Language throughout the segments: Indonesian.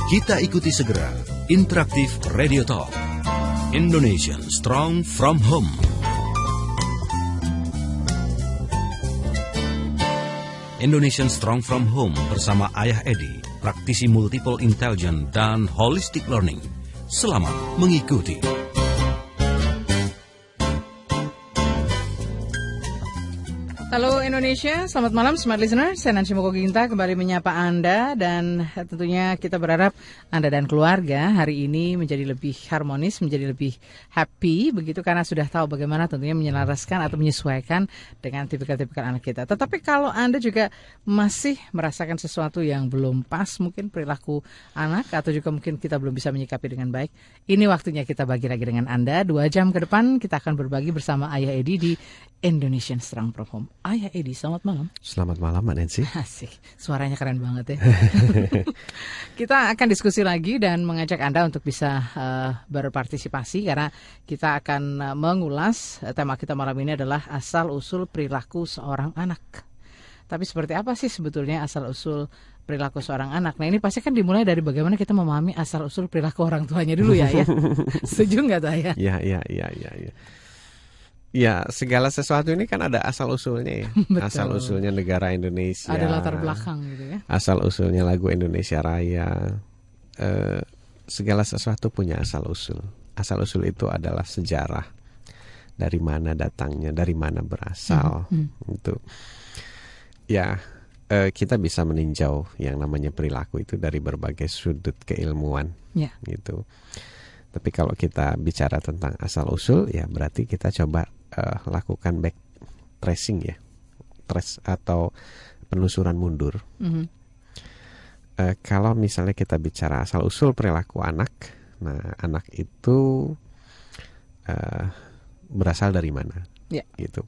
Kita ikuti segera Interaktif Radio Talk Indonesian Strong from Home. Indonesian Strong from Home bersama Ayah Edi, praktisi multiple intelligence dan holistic learning. Selamat mengikuti. Halo Indonesia, selamat malam smart listener. Saya Nancy Moko Ginta kembali menyapa Anda dan tentunya kita berharap Anda dan keluarga hari ini menjadi lebih harmonis, menjadi lebih happy begitu karena sudah tahu bagaimana tentunya menyelaraskan atau menyesuaikan dengan tipikal-tipikal anak kita. Tetapi kalau Anda juga masih merasakan sesuatu yang belum pas, mungkin perilaku anak atau juga mungkin kita belum bisa menyikapi dengan baik, ini waktunya kita bagi lagi dengan Anda. 2 jam ke depan kita akan berbagi bersama Ayah Edi di Indonesian Strong from Home. Ayah Edi, selamat malam. Selamat malam, Mbak Nancy. Asik, suaranya keren banget ya. Kita akan diskusi lagi dan mengajak Anda untuk bisa berpartisipasi karena kita akan mengulas tema kita malam ini adalah asal-usul perilaku seorang anak. Tapi seperti apa sih sebetulnya asal-usul perilaku seorang anak? Nah ini pasti kan dimulai dari bagaimana kita memahami asal-usul perilaku orang tuanya dulu ya. Setuju nggak tuh ya? Iya. Ya, segala sesuatu ini kan ada asal-usulnya ya. Asal-usulnya negara Indonesia. Ada latar belakang gitu ya. Asal-usulnya lagu Indonesia Raya. Segala sesuatu punya asal-usul. Asal-usul itu adalah sejarah. Dari mana datangnya, dari mana berasal. Itu. Ya, kita bisa meninjau yang namanya perilaku itu dari berbagai sudut keilmuan. Ya. Gitu. Tapi kalau kita bicara tentang asal-usul, ya berarti kita coba lakukan back tracing ya, trace atau penelusuran mundur. Kalau misalnya kita bicara asal-usul perilaku anak, nah anak itu berasal dari mana? Yeah. Gitu.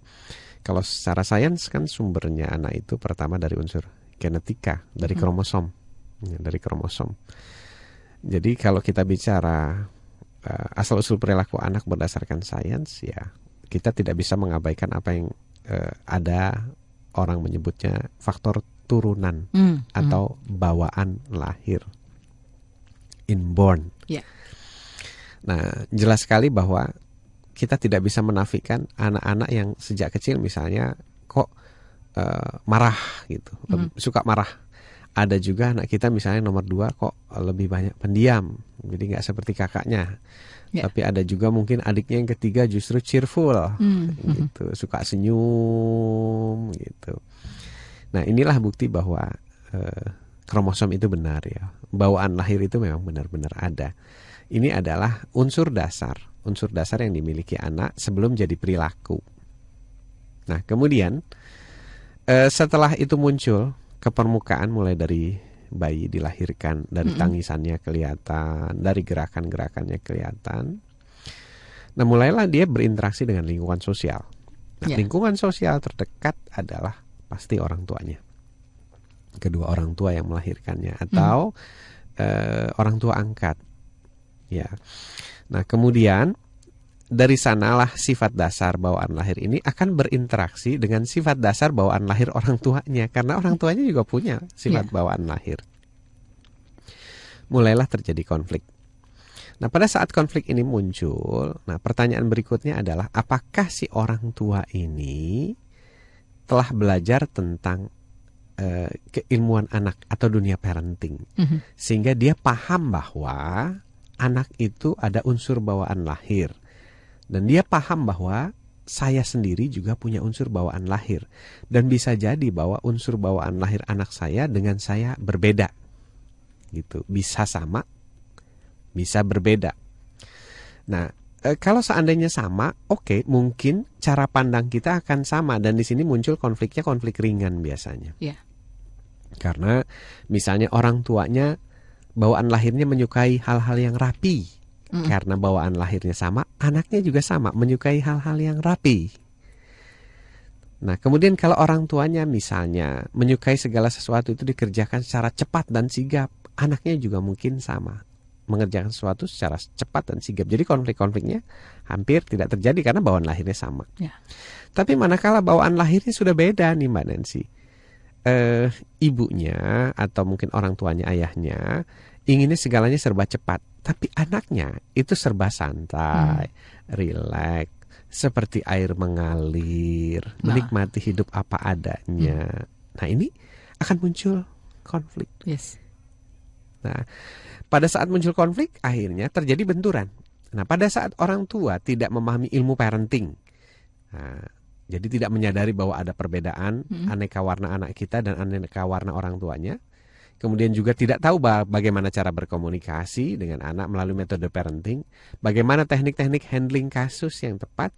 Kalau secara sains kan sumbernya anak itu pertama dari unsur genetika, dari kromosom, ya, dari kromosom. Jadi kalau kita bicara asal-usul perilaku anak berdasarkan sains, ya kita tidak bisa mengabaikan apa yang ada orang menyebutnya faktor turunan atau bawaan lahir, inborn. Yeah. Nah, jelas sekali bahwa kita tidak bisa menafikan anak-anak yang sejak kecil misalnya kok marah gitu, suka marah. Ada juga anak kita misalnya nomor 2 kok lebih banyak pendiam, jadi nggak seperti kakaknya. Yeah. Tapi ada juga mungkin adiknya yang ketiga justru cheerful, gitu, suka senyum, gitu. Nah inilah bukti bahwa kromosom itu benar ya, bawaan lahir itu memang benar-benar ada. Ini adalah unsur dasar yang dimiliki anak sebelum jadi perilaku. Nah kemudian setelah itu muncul ke permukaan mulai dari bayi dilahirkan, dari tangisannya kelihatan, dari gerakan-gerakannya kelihatan. Nah mulailah dia berinteraksi dengan lingkungan sosial. Nah, lingkungan sosial terdekat adalah pasti orang tuanya, kedua orang tua yang melahirkannya atau orang tua angkat. Ya. Nah kemudian dari sanalah sifat dasar bawaan lahir ini akan berinteraksi dengan sifat dasar bawaan lahir orang tuanya. Karena orang tuanya juga punya sifat bawaan lahir. Mulailah terjadi konflik. Nah pada saat konflik ini muncul, nah pertanyaan berikutnya adalah apakah si orang tua ini telah belajar tentang keilmuan anak atau dunia parenting. Sehingga dia paham bahwa anak itu ada unsur bawaan lahir. Dan dia paham bahwa saya sendiri juga punya unsur bawaan lahir. Dan bisa jadi bahwa unsur bawaan lahir anak saya dengan saya berbeda. Gitu. Bisa sama, bisa berbeda. Nah, kalau seandainya sama, oke, mungkin cara pandang kita akan sama. Dan di sini muncul konfliknya, konflik ringan biasanya. Yeah. Karena misalnya orang tuanya bawaan lahirnya menyukai hal-hal yang rapi. Karena bawaan lahirnya sama, anaknya juga sama, menyukai hal-hal yang rapi. Nah, kemudian kalau orang tuanya misalnya menyukai segala sesuatu itu dikerjakan secara cepat dan sigap, anaknya juga mungkin sama, mengerjakan sesuatu secara cepat dan sigap. Jadi konflik-konfliknya hampir tidak terjadi karena bawaan lahirnya sama. Ya. Tapi manakala bawaan lahirnya sudah beda nih Mbak Nancy, ibunya atau mungkin orang tuanya, ayahnya inginnya segalanya serba cepat. Tapi anaknya itu serba santai, rileks, seperti air mengalir, menikmati hidup apa adanya. Nah, ini akan muncul konflik. Yes. Nah, pada saat muncul konflik, akhirnya terjadi benturan. Nah, pada saat orang tua tidak memahami ilmu parenting, nah, jadi tidak menyadari bahwa ada perbedaan aneka warna anak kita dan aneka warna orang tuanya. Kemudian juga tidak tahu bagaimana cara berkomunikasi dengan anak melalui metode parenting. Bagaimana teknik-teknik handling kasus yang tepat.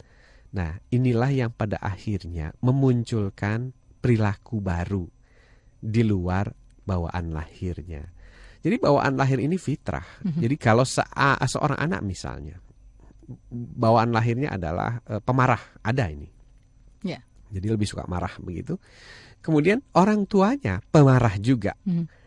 Nah, inilah yang pada akhirnya memunculkan perilaku baru di luar bawaan lahirnya. Jadi bawaan lahir ini fitrah. Jadi kalau seorang anak misalnya, bawaan lahirnya adalah pemarah, ada ini. Yeah. Jadi lebih suka marah begitu. Kemudian orang tuanya pemarah juga.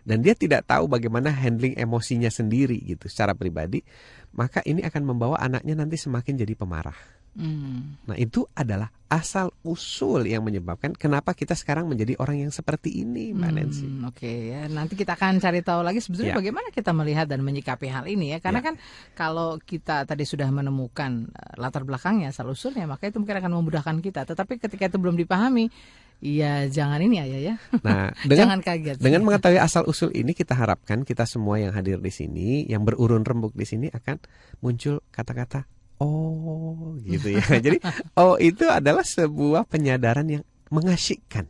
Dan dia tidak tahu bagaimana handling emosinya sendiri gitu secara pribadi. Maka ini akan membawa anaknya nanti semakin jadi pemarah. Nah, itu adalah asal usul yang menyebabkan kenapa kita sekarang menjadi orang yang seperti ini, Mbak Nancy. Oke, ya. Nanti kita akan cari tahu lagi sebetulnya bagaimana kita melihat dan menyikapi hal ini ya. Karena kan kalau kita tadi sudah menemukan latar belakangnya, asal usulnya, maka itu mungkin akan memudahkan kita. Tetapi ketika itu belum dipahami, ya jangan ini ya. Nah, jangan kaget. Dengan mengetahui asal usul ini, kita harapkan kita semua yang hadir di sini, yang berurun rembuk di sini akan muncul kata-kata oh gitu ya. Jadi oh itu adalah sebuah penyadaran yang mengasyikkan.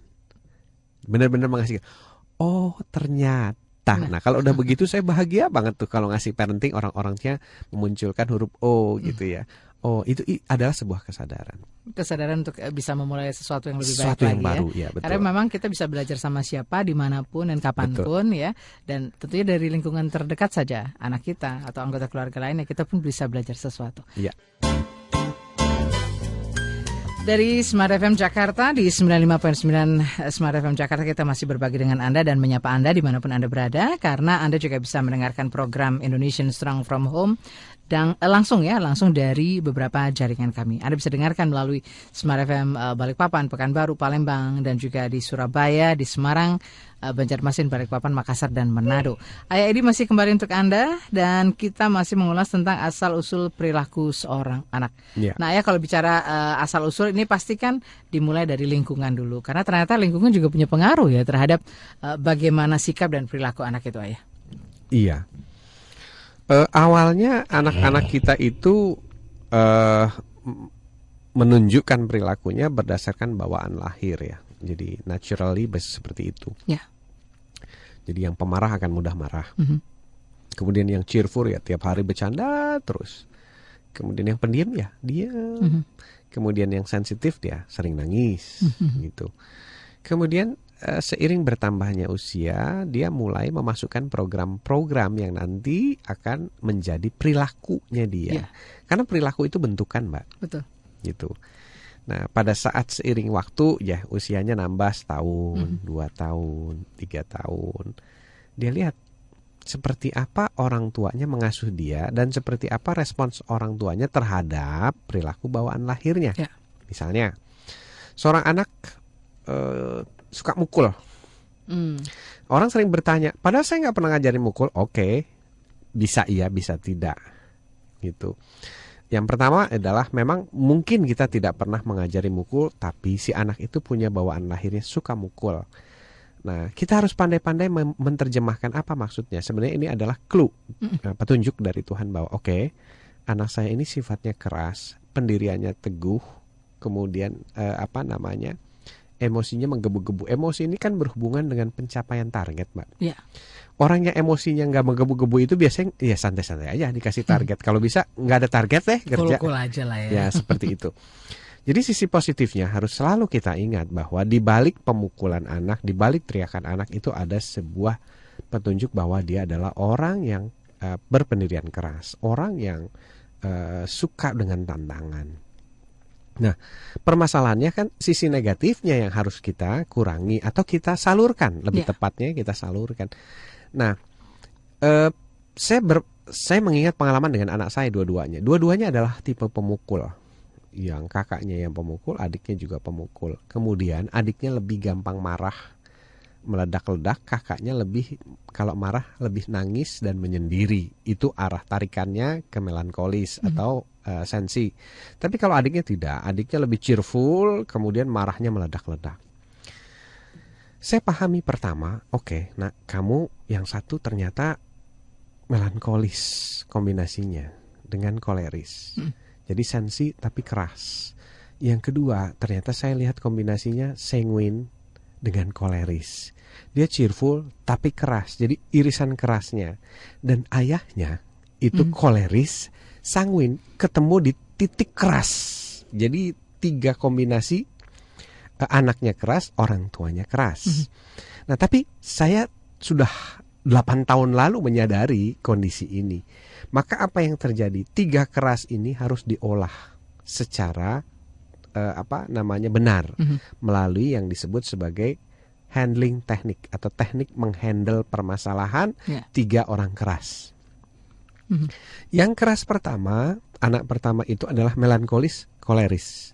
Benar-benar mengasyikkan. Oh ternyata. Nah kalau udah begitu saya bahagia banget tuh kalau ngasih parenting orang-orangnya memunculkan huruf O gitu ya. Oh itu adalah sebuah kesadaran. Kesadaran untuk bisa memulai sesuatu yang lebih sesuatu baik yang lagi baru, ya. Betul. Karena memang kita bisa belajar sama siapa, dimanapun dan kapanpun ya. Dan tentunya dari lingkungan terdekat saja, anak kita atau anggota keluarga lainnya, kita pun bisa belajar sesuatu. Iya. Dari Smart FM Jakarta di 95.9 Smart FM Jakarta kita masih berbagi dengan Anda dan menyapa Anda dimanapun Anda berada, karena Anda juga bisa mendengarkan program Indonesian Strong from Home dan langsung dari beberapa jaringan kami. Anda bisa dengarkan melalui Smart FM Balikpapan, Pekanbaru, Palembang, dan juga di Surabaya, di Semarang, Banjarmasin, Balikpapan, Makassar, dan Manado. Ayah Edi masih kembali untuk Anda dan kita masih mengulas tentang asal-usul perilaku seorang anak. Yeah. Nah, Ayah kalau bicara asal-usul ini pasti kan dimulai dari lingkungan dulu. Karena ternyata lingkungan juga punya pengaruh ya terhadap bagaimana sikap dan perilaku anak itu, Ayah. Iya. Awalnya anak-anak kita itu menunjukkan perilakunya berdasarkan bawaan lahir ya. Jadi naturally seperti itu. Ya. Jadi yang pemarah akan mudah marah. Kemudian yang cheerful ya tiap hari bercanda terus. Kemudian yang pendiam ya diam. Kemudian yang sensitif dia sering nangis gitu. Kemudian seiring bertambahnya usia, dia mulai memasukkan program-program yang nanti akan menjadi perilakunya dia. Karena perilaku itu bentukan, Mbak. Betul. Gitu. Nah, pada saat seiring waktu ya usianya nambah setahun, 2 tahun, 3 tahun. Dia lihat seperti apa orang tuanya mengasuh dia dan seperti apa respons orang tuanya terhadap perilaku bawaan lahirnya. Ya. Misalnya, seorang anak suka mukul. Orang sering bertanya, padahal saya nggak pernah ngajarin mukul. Oke, bisa iya, bisa tidak, gitu. Yang pertama adalah memang mungkin kita tidak pernah mengajari mukul, tapi si anak itu punya bawaan lahirnya suka mukul. Nah, kita harus pandai-pandai menerjemahkan apa maksudnya. Sebenarnya ini adalah clue, petunjuk dari Tuhan bahwa oke, anak saya ini sifatnya keras, pendiriannya teguh, kemudian emosinya menggebu-gebu. Emosi ini kan berhubungan dengan pencapaian target, Mbak. Iya. Orang yang emosinya nggak menggebu-gebu itu biasanya ya santai-santai aja dikasih target. Kalau bisa nggak ada target deh kerja. Cool aja lah ya. Ya seperti itu. Jadi sisi positifnya harus selalu kita ingat bahwa di balik pemukulan anak, di balik teriakan anak itu ada sebuah petunjuk bahwa dia adalah orang yang berpendirian keras, orang yang suka dengan tantangan. Nah, permasalahannya kan sisi negatifnya yang harus kita kurangi atau kita salurkan, lebih tepatnya kita salurkan. Nah, saya mengingat pengalaman dengan anak saya dua-duanya. Dua-duanya adalah tipe pemukul. Yang kakaknya yang pemukul, adiknya juga pemukul. Kemudian adiknya lebih gampang marah, meledak-ledak, kakaknya lebih kalau marah lebih nangis dan menyendiri. Itu arah tarikannya ke melankolis atau sensi. Tapi kalau adiknya tidak, adiknya lebih cheerful, kemudian marahnya meledak-ledak. Saya pahami pertama, oke, nah kamu yang satu ternyata melankolis kombinasinya dengan koleris. Jadi sensi tapi keras. Yang kedua, ternyata saya lihat kombinasinya sanguine dengan koleris. Dia cheerful tapi keras. Jadi irisan kerasnya. Dan ayahnya itu koleris, sanguine, ketemu di titik keras. Jadi 3 kombinasi, anaknya keras, orang tuanya keras. Nah, tapi saya sudah 8 tahun lalu menyadari kondisi ini. Maka apa yang terjadi? 3 keras ini harus diolah secara benar melalui yang disebut sebagai handling teknik atau teknik menghandle permasalahan 3 orang keras. Yang keras pertama, anak pertama itu adalah melankolis koleris.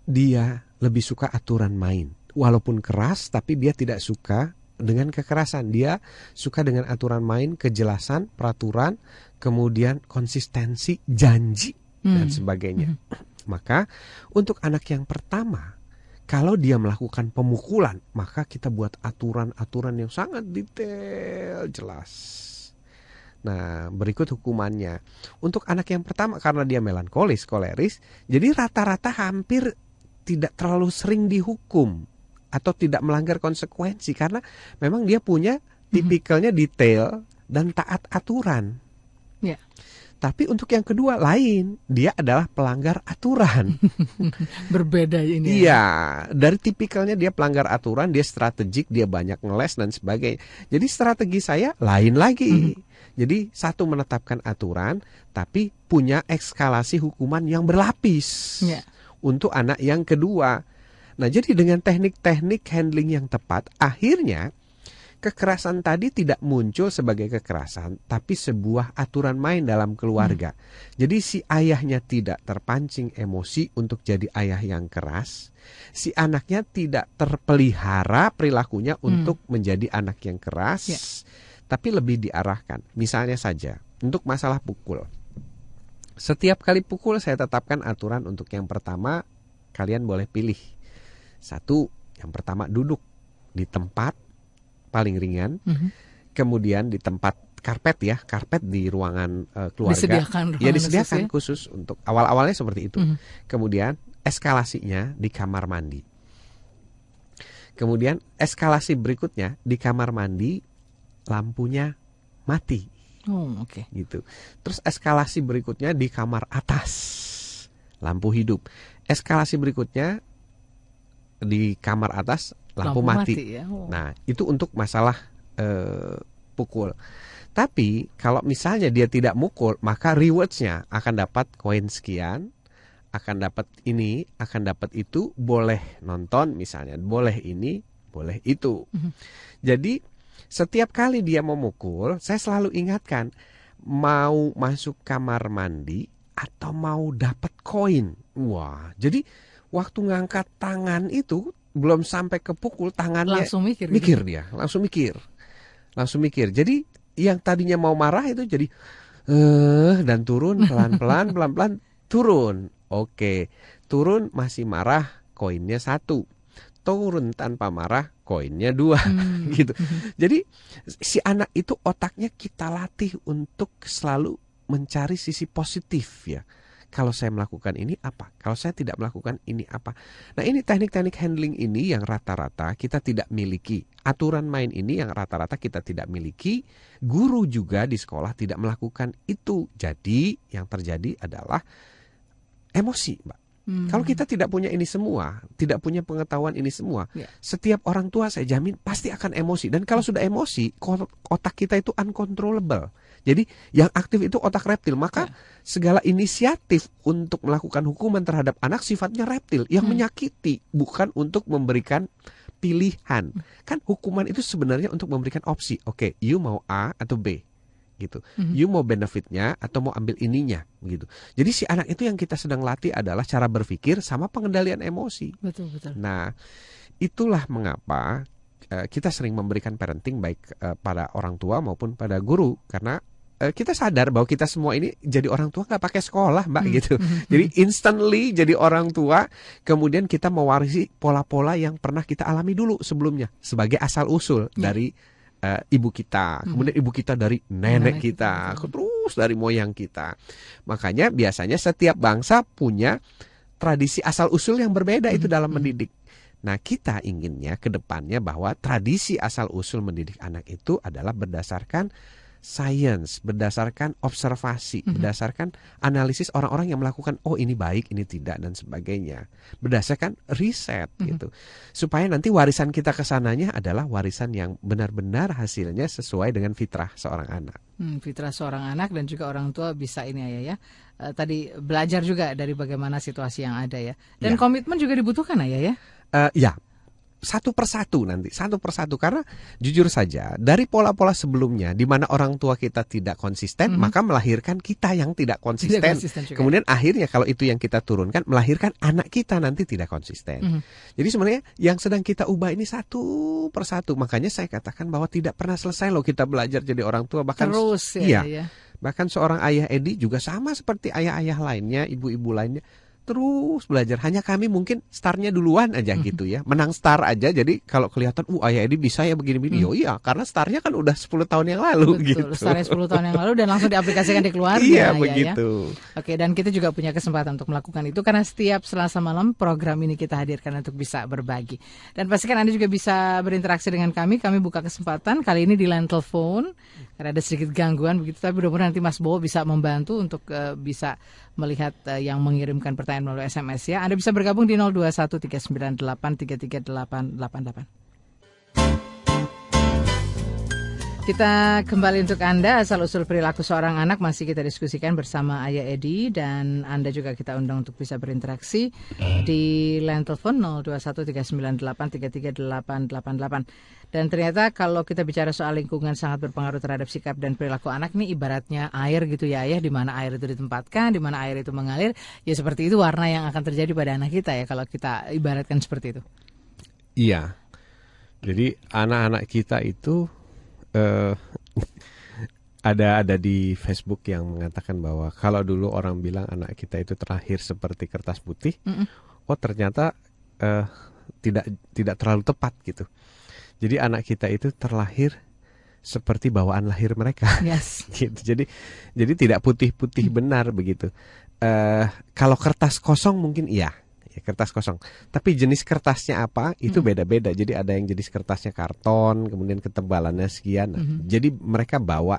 Dia lebih suka aturan main. Walaupun keras, tapi dia tidak suka dengan kekerasan. Dia suka dengan aturan main, kejelasan, peraturan, kemudian konsistensi, janji, dan sebagainya. Maka untuk anak yang pertama, kalau dia melakukan pemukulan, maka kita buat aturan-aturan yang sangat detail, jelas. Nah, berikut hukumannya. Untuk anak yang pertama, karena dia melankolis, koleris, jadi rata-rata hampir tidak terlalu sering dihukum atau tidak melanggar konsekuensi, karena memang dia punya tipikalnya detail dan taat aturan. Tapi untuk yang kedua lain, dia adalah pelanggar aturan. Berbeda ini. Iya, dari tipikalnya dia pelanggar aturan, dia strategik, dia banyak ngeles dan sebagainya. Jadi strategi saya lain lagi. Jadi satu menetapkan aturan, tapi punya eskalasi hukuman yang berlapis untuk anak yang kedua. Nah, jadi dengan teknik-teknik handling yang tepat, akhirnya kekerasan tadi tidak muncul sebagai kekerasan, tapi sebuah aturan main dalam keluarga. Jadi si ayahnya tidak terpancing emosi untuk jadi ayah yang keras. Si anaknya tidak terpelihara perilakunya untuk menjadi anak yang keras, tapi lebih diarahkan. Misalnya saja, untuk masalah pukul. Setiap kali pukul saya tetapkan aturan untuk yang pertama, kalian boleh pilih. 1, yang pertama duduk di tempat paling ringan, kemudian di tempat karpet di ruangan keluarga, disediakan khusus untuk awal-awalnya seperti itu. Kemudian eskalasinya di kamar mandi. Kemudian eskalasi berikutnya di kamar mandi lampunya mati. Gitu. Terus eskalasi berikutnya di kamar atas lampu hidup. Eskalasi berikutnya di kamar atas lampu mati. Nah, itu untuk masalah pukul. Tapi kalau misalnya dia tidak mukul, maka rewards-nya akan dapat koin sekian, akan dapat ini, akan dapat itu, boleh nonton misalnya, boleh ini, boleh itu. Jadi setiap kali dia memukul, saya selalu ingatkan, mau masuk kamar mandi atau mau dapat koin. Wah, jadi waktu ngangkat tangan itu belum sampai ke pukul, tangannya langsung mikir dia, langsung mikir. Jadi yang tadinya mau marah itu jadi dan turun pelan-pelan turun. Oke, turun masih marah, koinnya 1. Turun tanpa marah, koinnya 2. Gitu. Jadi si anak itu otaknya kita latih untuk selalu mencari sisi positif ya. Kalau saya melakukan ini apa? Kalau saya tidak melakukan ini apa? Nah, ini teknik-teknik handling ini yang rata-rata kita tidak miliki. Aturan main ini yang rata-rata kita tidak miliki. Guru juga di sekolah tidak melakukan itu. Jadi yang terjadi adalah emosi, Mbak. Kalau kita tidak punya ini semua, tidak punya pengetahuan ini semua, setiap orang tua saya jamin pasti akan emosi. Dan kalau sudah emosi, otak kita itu uncontrollable. Jadi yang aktif itu otak reptil. Maka segala inisiatif untuk melakukan hukuman terhadap anak sifatnya reptil, yang menyakiti, bukan untuk memberikan pilihan. Kan hukuman itu sebenarnya untuk memberikan opsi. Oke, you mau A atau B. Gitu. You mau benefitnya atau mau ambil ininya gitu. Jadi si anak itu yang kita sedang latih adalah cara berpikir sama pengendalian emosi. Betul. Nah, itulah mengapa kita sering memberikan parenting baik pada orang tua maupun pada guru, karena kita sadar bahwa kita semua ini jadi orang tua nggak pakai sekolah, Mbak, gitu. Jadi instantly jadi orang tua, kemudian kita mewarisi pola-pola yang pernah kita alami dulu sebelumnya sebagai asal usul dari ibu kita, kemudian ibu kita dari nenek kita, terus dari moyang kita. Makanya biasanya setiap bangsa punya tradisi asal usul yang berbeda itu dalam mendidik. Nah, kita inginnya ke depannya bahwa tradisi asal usul mendidik anak itu adalah berdasarkan sains, berdasarkan observasi, berdasarkan analisis orang-orang yang melakukan, oh ini baik, ini tidak, dan sebagainya. Berdasarkan riset gitu. Supaya nanti warisan kita ke sananya adalah warisan yang benar-benar hasilnya sesuai dengan fitrah seorang anak. Fitrah seorang anak, dan juga orang tua bisa ini Ayah ya. Tadi belajar juga dari bagaimana situasi yang ada ya. Dan komitmen juga dibutuhkan Ayah ya. Ya, satu persatu karena jujur saja dari pola-pola sebelumnya di mana orang tua kita tidak konsisten, maka melahirkan kita yang tidak konsisten. Kemudian akhirnya kalau itu yang kita turunkan melahirkan anak kita nanti tidak konsisten. Jadi sebenarnya yang sedang kita ubah ini satu persatu. Makanya saya katakan bahwa tidak pernah selesai loh kita belajar jadi orang tua, bahkan terus ya. Bahkan seorang ayah Edi juga sama seperti ayah-ayah lainnya, ibu-ibu lainnya, terus belajar. Hanya kami mungkin startnya duluan aja gitu ya. Menang star aja. Jadi kalau kelihatan Ayah Edi bisa ya begini-begini. Iya, karena startnya kan udah 10 tahun yang lalu. Betul, gitu. Startnya 10 tahun yang lalu dan langsung diaplikasikan di keluarga. Iya, begitu. Ya. Oke, dan kita juga punya kesempatan untuk melakukan itu karena setiap Selasa malam program ini kita hadirkan untuk bisa berbagi. Dan pastikan Anda juga bisa berinteraksi dengan kami. Kami buka kesempatan kali ini di line telepon karena ada sedikit gangguan begitu, tapi mudah-mudahan nanti Mas Bowo bisa membantu untuk bisa melihat yang mengirimkan pertanyaan melalui SMS ya. Anda bisa bergabung di 021398338888. Kita kembali untuk Anda, asal-usul perilaku seorang anak masih kita diskusikan bersama Ayah Edi, dan Anda juga kita undang untuk bisa berinteraksi di line telepon 021398338888. Dan ternyata kalau kita bicara soal lingkungan sangat berpengaruh terhadap sikap dan perilaku anak, ini ibaratnya air gitu ya Ayah, di mana air itu ditempatkan, di mana air itu mengalir, ya seperti itu warna yang akan terjadi pada anak kita ya kalau kita ibaratkan seperti itu. Iya. Jadi anak-anak kita itu ada di Facebook yang mengatakan bahwa kalau dulu orang bilang anak kita itu terlahir seperti kertas putih, ternyata tidak terlalu tepat gitu. Jadi anak kita itu terlahir seperti bawaan lahir mereka. Yes. Gitu. Jadi tidak putih-putih benar begitu. Kalau kertas kosong mungkin iya. Kertas kosong. Tapi jenis kertasnya apa itu beda-beda. Jadi ada yang jenis kertasnya karton, kemudian ketebalannya sekian. Jadi mereka bawa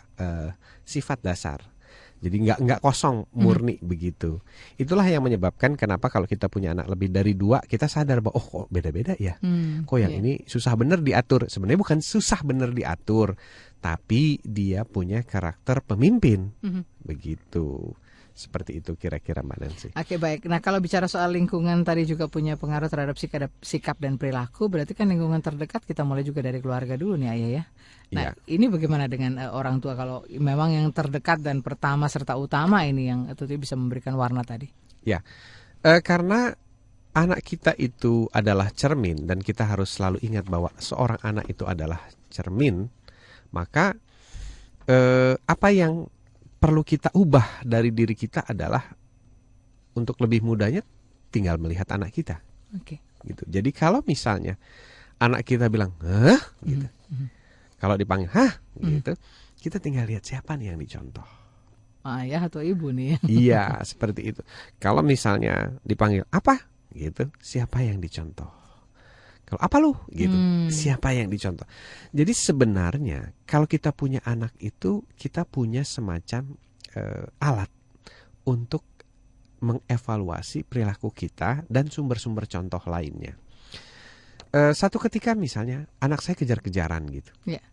sifat dasar. Jadi nggak kosong, murni begitu. Itulah yang menyebabkan kenapa kalau kita punya anak lebih dari 2, kita sadar bahwa kok beda-beda ya. Kok yang ini susah bener diatur. Sebenarnya bukan susah bener diatur, tapi dia punya karakter pemimpin. Begitu. Seperti itu kira-kira Mbak Nancy. Oke, baik. Nah, kalau bicara soal lingkungan tadi juga punya pengaruh terhadap sikap dan perilaku, berarti kan lingkungan terdekat kita mulai juga dari keluarga dulu nih Ayah ya. Nah, ini bagaimana dengan orang tua kalau memang yang terdekat dan pertama serta utama ini yang tentunya bisa memberikan warna tadi? Ya, karena anak kita itu adalah cermin dan kita harus selalu ingat bahwa seorang anak itu adalah cermin, maka apa yang perlu kita ubah dari diri kita adalah untuk lebih mudahnya tinggal melihat anak kita. Oke. Gitu. Jadi kalau misalnya anak kita bilang, "Hah?" gitu. Kalau dipanggil, "Hah?" gitu. Kita tinggal lihat siapa nih yang dicontoh. Ayah atau ibu nih. Iya, seperti itu. Kalau misalnya dipanggil, "Apa?" gitu. Siapa yang dicontoh? Kalau apa lu gitu, siapa yang dicontoh. Jadi sebenarnya kalau kita punya anak itu kita punya semacam alat untuk mengevaluasi perilaku kita dan sumber-sumber contoh lainnya. Satu ketika misalnya anak saya kejar-kejaran gitu. Yeah.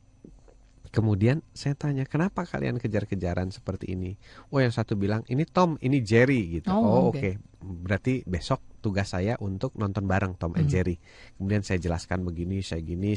Kemudian saya tanya, kenapa kalian kejar-kejaran seperti ini? Oh, yang satu bilang, ini Tom, ini Jerry gitu. Oh, oke. Berarti besok tugas saya untuk nonton bareng Tom and Jerry. Kemudian saya jelaskan begini, saya gini.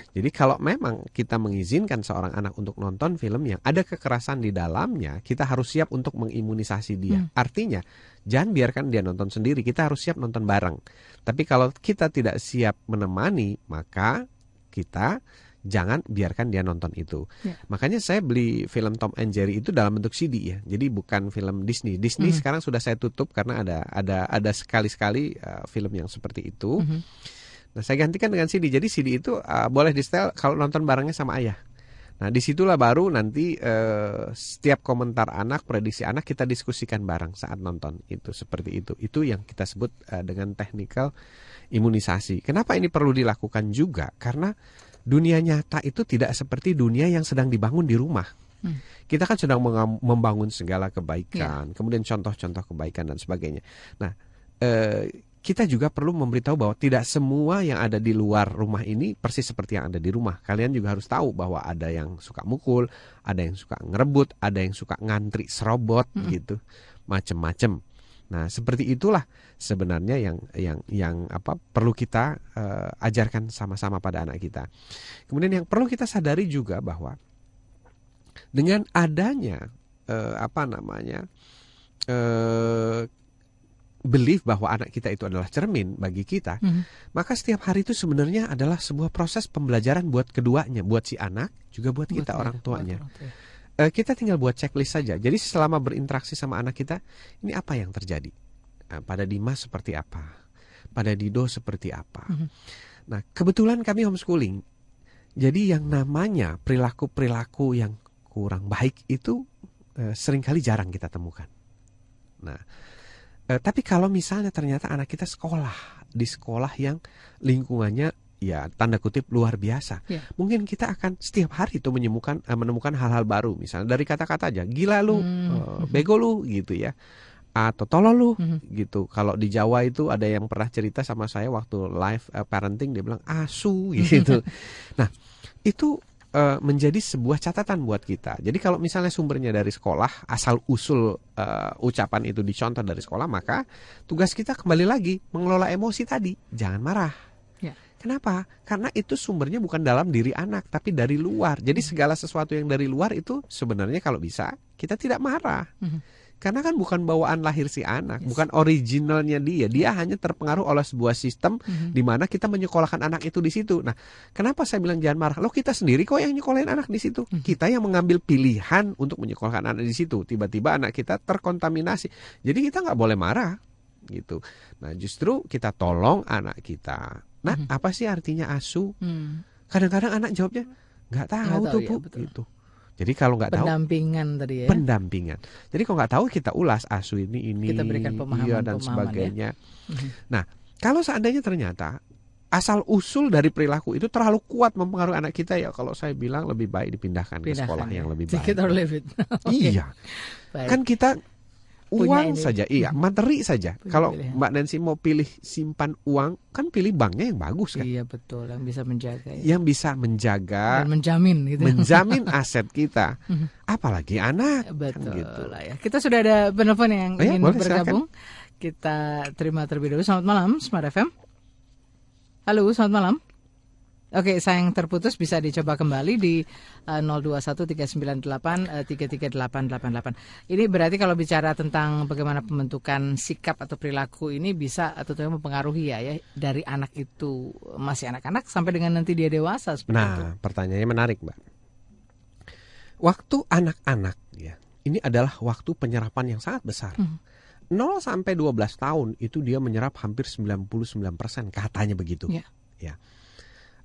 Jadi kalau memang kita mengizinkan seorang anak untuk nonton film yang ada kekerasan di dalamnya, kita harus siap untuk mengimunisasi dia. Artinya, jangan biarkan dia nonton sendiri, kita harus siap nonton bareng. Tapi kalau kita tidak siap menemani, maka kita jangan biarkan dia nonton itu. Makanya saya beli film Tom and Jerry itu dalam bentuk CD ya. Jadi bukan film Disney. Disney sekarang sudah saya tutup karena ada sekali-sekali film yang seperti itu. Nah, saya gantikan dengan CD. Jadi CD itu boleh di-setel kalau nonton barengnya sama ayah. Nah, disitulah baru nanti setiap komentar anak, prediksi anak kita diskusikan bareng saat nonton. Itu seperti itu. Itu yang kita sebut dengan technical imunisasi. Kenapa ini perlu dilakukan juga? Karena dunia nyata itu tidak seperti dunia yang sedang dibangun di rumah. Kita kan sedang membangun segala kebaikan, kemudian contoh-contoh kebaikan dan sebagainya. Nah, kita juga perlu memberitahu bahwa tidak semua yang ada di luar rumah ini persis seperti yang ada di rumah. Kalian juga harus tahu bahwa ada yang suka mukul, ada yang suka ngerebut, ada yang suka ngantri serobot gitu, macem-macem. Nah, seperti itulah sebenarnya yang perlu kita ajarkan sama-sama pada anak kita. Kemudian yang perlu kita sadari juga bahwa dengan adanya belief bahwa anak kita itu adalah cermin bagi kita, maka setiap hari itu sebenarnya adalah sebuah proses pembelajaran buat keduanya, buat si anak juga buat kita orang tuanya. Kita tinggal buat checklist saja. Jadi selama berinteraksi sama anak kita, ini apa yang terjadi? Pada Dimas seperti apa? Pada Dido seperti apa? Nah, kebetulan kami homeschooling. Jadi yang namanya perilaku-perilaku yang kurang baik itu seringkali jarang kita temukan. Nah, tapi kalau misalnya ternyata anak kita sekolah, di sekolah yang lingkungannya ya tanda kutip luar biasa. Mungkin kita akan setiap hari itu menemukan hal-hal baru. Misalnya dari kata-kata aja, gila lu, bego lu gitu ya. Atau tolol lu gitu. Kalau di Jawa itu ada yang pernah cerita sama saya waktu live parenting, dia bilang asu gitu. Nah, itu menjadi sebuah catatan buat kita. Jadi kalau misalnya sumbernya dari sekolah, asal usul ucapan itu dicontoh dari sekolah, maka tugas kita kembali lagi mengelola emosi tadi. Jangan marah. Kenapa? Karena itu sumbernya bukan dalam diri anak, tapi dari luar. Jadi segala sesuatu yang dari luar itu sebenarnya kalau bisa kita tidak marah. Karena kan bukan bawaan lahir si anak, bukan originalnya dia. Dia hanya terpengaruh oleh sebuah sistem di mana kita menyekolahkan anak itu di situ. Nah, kenapa saya bilang jangan marah? Loh, kita sendiri kok yang nyekolahin anak di situ. Kita yang mengambil pilihan untuk menyekolahkan anak di situ. Tiba-tiba anak kita terkontaminasi. Jadi kita nggak boleh marah gitu. Nah, justru kita tolong anak kita. Nah, apa sih artinya asuh? Kadang-kadang anak jawabnya nggak tahu tuh Bu, gitu. Jadi kalau nggak tahu, pendampingan tadi ya. Pendampingan. Jadi kalau nggak tahu kita ulas asuh ini, kita berikan pemahaman dan sebagainya. Nah, kalau seandainya ternyata asal usul dari perilaku itu terlalu kuat mempengaruhi anak kita, ya kalau saya bilang lebih baik dipindahkan ke sekolah yang lebih baik. Take it or leave it. Iya. Kan kita uang saja, materi saja. Kalau Mbak Nancy mau pilih simpan uang, kan pilih banknya yang bagus kan? Iya betul, yang bisa menjaga. Yang bisa menjaga dan menjamin gitu. Menjamin aset kita. Apalagi anak. Betul kan gitu. lah ya. Kita sudah ada penelpon yang ingin bergabung. Silakan. Kita terima terlebih dahulu. Selamat malam, Smart FM. Halo, selamat malam. Oke, sayang terputus, bisa dicoba kembali di 021398338888. Ini berarti kalau bicara tentang bagaimana pembentukan sikap atau perilaku ini bisa tentunya mempengaruhi ya dari anak itu masih anak-anak sampai dengan nanti dia dewasa seperti itu. Nah, pertanyaannya menarik, Mbak. Waktu anak-anak ya, ini adalah waktu penyerapan yang sangat besar. 0 sampai 12 tahun itu dia menyerap hampir 99%, katanya begitu. Ya.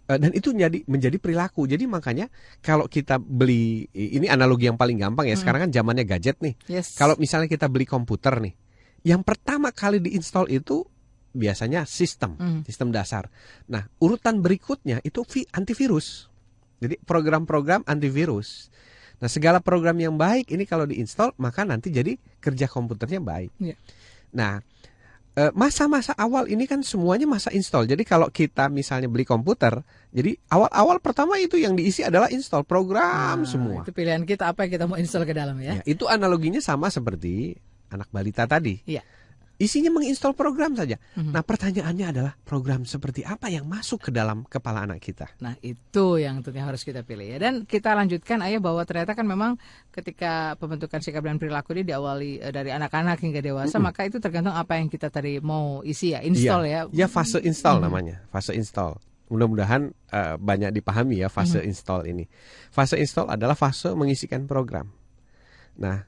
Dan itu menjadi perilaku. Jadi makanya kalau kita beli, ini analogi yang paling gampang ya. Sekarang kan zamannya gadget nih. Kalau misalnya kita beli komputer nih, yang pertama kali diinstal itu biasanya sistem dasar. Nah, urutan berikutnya itu antivirus. Jadi program-program antivirus. Nah, segala program yang baik ini kalau diinstal maka nanti jadi kerja komputernya baik. Nah, masa-masa awal ini kan semuanya masa install. Jadi kalau kita misalnya beli komputer, jadi awal-awal pertama itu yang diisi adalah install program semua. Itu pilihan kita apa yang kita mau install ke dalam ya. Ya, itu analoginya sama seperti anak balita tadi. Iya. Isinya menginstal program saja. Nah, pertanyaannya adalah program seperti apa yang masuk ke dalam kepala anak kita. Nah, itu yang tentunya harus kita pilih ya. Dan kita lanjutkan Ayah bahwa ternyata kan memang ketika pembentukan sikap dan perilaku ini diawali dari anak-anak hingga dewasa, maka itu tergantung apa yang kita tadi mau isi ya, install ya. Ya, fase install namanya, fase install. Mudah-mudahan banyak dipahami ya fase install ini. Fase install adalah fase mengisikan program. Nah,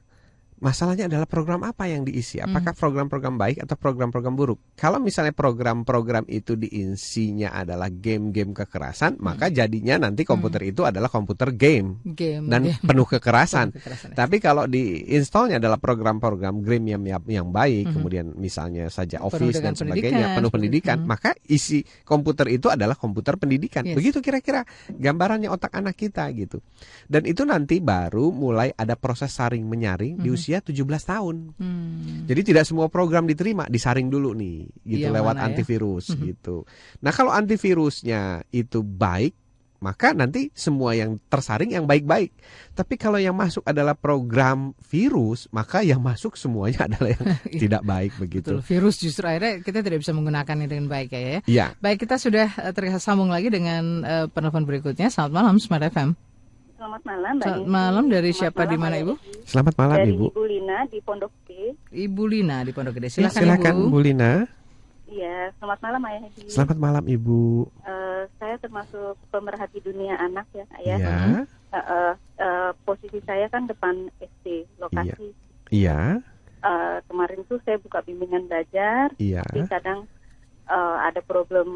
masalahnya adalah program apa yang diisi. Apakah program-program baik atau program-program buruk? Kalau misalnya program-program itu diisinya adalah game-game kekerasan, maka jadinya nanti komputer itu adalah komputer game dan penuh kekerasan. Tapi kalau diinstalnya adalah program-program game yang baik, kemudian misalnya saja Office dan sebagainya, penuh pendidikan, maka isi komputer itu adalah komputer pendidikan. Begitu kira-kira gambarannya otak anak kita gitu. Dan itu nanti baru mulai ada proses saring menyaring di usia 17 tahun. Jadi tidak semua program diterima, disaring dulu nih gitu lewat antivirus gitu. Nah, kalau antivirusnya itu baik, maka nanti semua yang tersaring yang baik-baik. Tapi kalau yang masuk adalah program virus, maka yang masuk semuanya adalah yang tidak baik begitu. Betul, virus justru akhirnya kita tidak bisa menggunakannya dengan baik ya. Iya. Baik, kita sudah tersambung lagi dengan penelpon berikutnya. Selamat malam Smart FM. Selamat malam, Mbak. Selamat malam, dari siapa di mana Ibu? Selamat malam dari Ibu. Ibu Lina di Pondok Gede. Ibu Lina di Pondok Gede. Silakan Bu Lina. Iya, selamat malam Ayah. Selamat malam Ibu. Saya termasuk pemerhati dunia anak ya, Ayah. Iya. Posisi saya kan depan SD lokasi. Iya. Kemarin tuh saya buka bimbingan belajar. Iya. Tapi kadang ada problem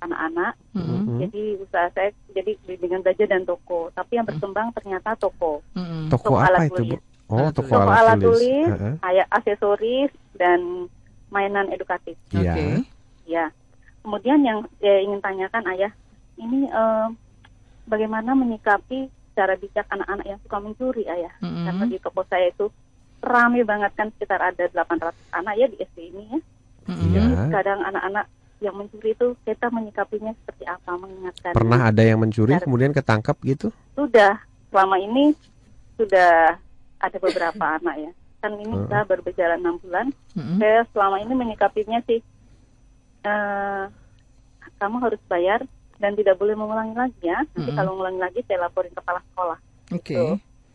anak-anak. Jadi usaha saya jadi bimbingan belajar dan toko. Tapi yang berkembang ternyata toko. Toko apa itu Bu? Oh, toko alat tulis, aksesoris dan mainan edukatif. Iya. Ya. Kemudian yang saya ingin tanyakan Ayah, ini bagaimana menyikapi cara bijak anak-anak yang suka mencuri Ayah? Karena di toko saya itu ramai banget kan, sekitar ada 800 anak ya di SD ini ya. Jadi kadang anak-anak yang mencuri itu kita menyikapinya seperti apa, mengingatkan. Pernah ada yang mencuri kemudian ketangkap gitu? Sudah, selama ini sudah ada beberapa anak ya. Kan ini kita baru berjalan 6 bulan. Saya selama ini menyikapinya sih, kamu harus bayar dan tidak boleh mengulangi lagi ya. Nanti kalau mengulangi lagi saya laporin kepala sekolah. Oke. Gitu.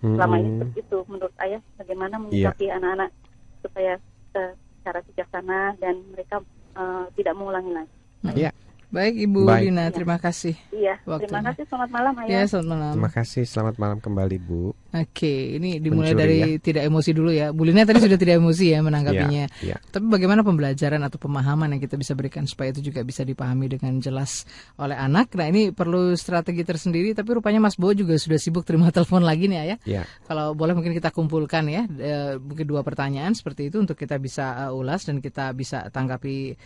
Selama ini seperti itu. Menurut Ayah bagaimana menyikapi anak-anak supaya secara bijaksana dan mereka tidak mengulangi lagi. Iya. Baik Ibu Lina, terima kasih. Iya, waktunya. terima kasih. Selamat malam Ayah. Ya, selamat malam. Terima kasih, selamat malam kembali Bu. Oke, ini dimulai Mencuri, dari tidak emosi dulu ya. Bu Lina tadi sudah tidak emosi ya menanggapinya. Iya. Tapi bagaimana pembelajaran atau pemahaman yang kita bisa berikan supaya itu juga bisa dipahami dengan jelas oleh anak. Nah, ini perlu strategi tersendiri, tapi rupanya Mas Bo juga sudah sibuk terima telepon lagi nih ya. Iya. Kalau boleh mungkin kita kumpulkan ya, mungkin 2 pertanyaan seperti itu untuk kita bisa ulas dan kita bisa tanggapi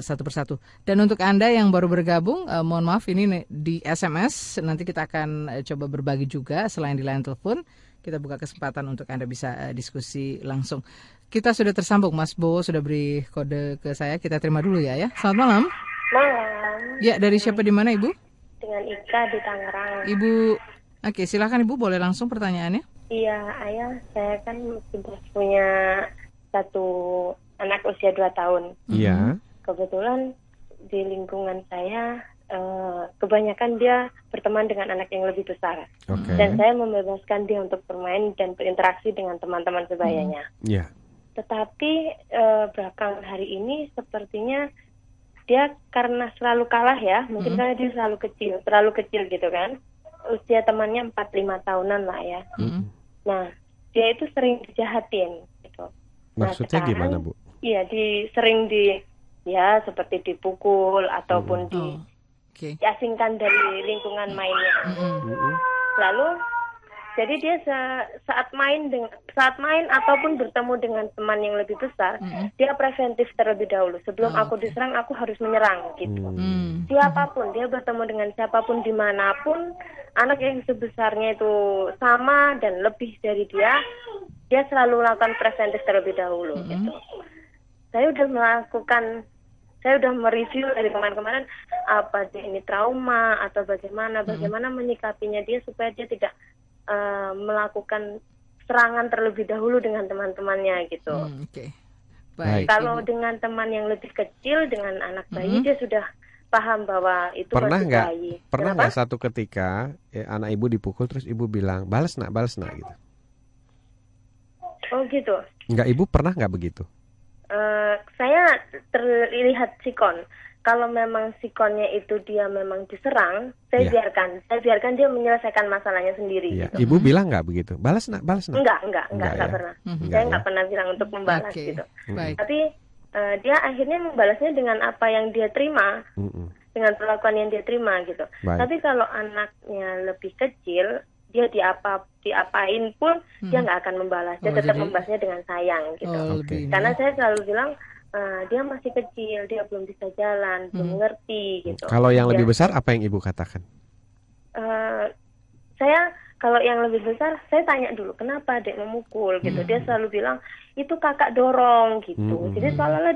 satu persatu. Dan untuk Anda yang baru bergabung, mohon maaf ini di SMS, nanti kita akan coba berbagi juga selain di line telepon. Kita buka kesempatan untuk Anda bisa diskusi langsung. Kita sudah tersambung, Mas Bo sudah beri kode ke saya. Kita terima dulu ya. Selamat malam. Malam. Ya, dari siapa di mana Ibu? Dengan Ika di Tangerang. Ibu, oke, silakan Ibu, boleh langsung pertanyaannya. Iya, Ayah, saya kan sudah punya 1 anak usia 2 tahun. Iya. Kebetulan di lingkungan saya kebanyakan dia berteman dengan anak yang lebih besar. Dan saya membebaskan dia untuk bermain dan berinteraksi dengan teman-teman sebayanya. Iya. Tetapi belakangan hari ini sepertinya dia karena selalu kalah ya, mungkin karena dia terlalu kecil gitu kan. Usia temannya 4-5 tahunan lah ya. Nah, dia itu sering dijahatin gitu. Maksudnya sekarang, gimana Bu? Iya, sering seperti dipukul ataupun diasingkan dari lingkungan mainnya. Lalu jadi dia saat main ataupun bertemu dengan teman yang lebih besar, dia preventif terlebih dahulu. Sebelum aku diserang, aku harus menyerang gitu. Siapapun dia bertemu dengan siapapun dimanapun, anak yang sebesarnya itu sama dan lebih dari dia, dia selalu melakukan preventif terlebih dahulu gitu. Saya udah mereview dari kemarin-kemarin apa dia ini trauma atau bagaimana menyikapinya dia supaya dia tidak melakukan serangan terlebih dahulu dengan teman-temannya gitu. Baik. Kalau dengan teman yang lebih kecil, dengan anak bayi, dia sudah paham bahwa itu masih bayi. Pernah nggak satu ketika anak ibu dipukul terus ibu bilang balas nak gitu? Oh gitu. Enggak, ibu pernah nggak begitu? Saya terlihat sikon. Kalau memang sikonnya itu dia memang diserang, saya biarkan dia menyelesaikan masalahnya sendiri. Gitu. Ibu bilang nggak begitu? Balas nak. Enggak pernah. Saya nggak pernah bilang untuk membalas gitu. Tapi dia akhirnya membalasnya dengan apa yang dia terima, dengan perlakuan yang dia terima gitu. Tapi kalau anaknya lebih kecil, dia diapain pun dia nggak akan membalas. Dia tetap membalasnya dengan sayang gitu. Karena saya selalu bilang dia masih kecil, dia belum bisa jalan, belum mengerti gitu. Kalau yang lebih besar apa yang ibu katakan? Kalau yang lebih besar, saya tanya dulu kenapa adik memukul gitu. Dia selalu bilang itu kakak dorong gitu. Jadi seolah-olah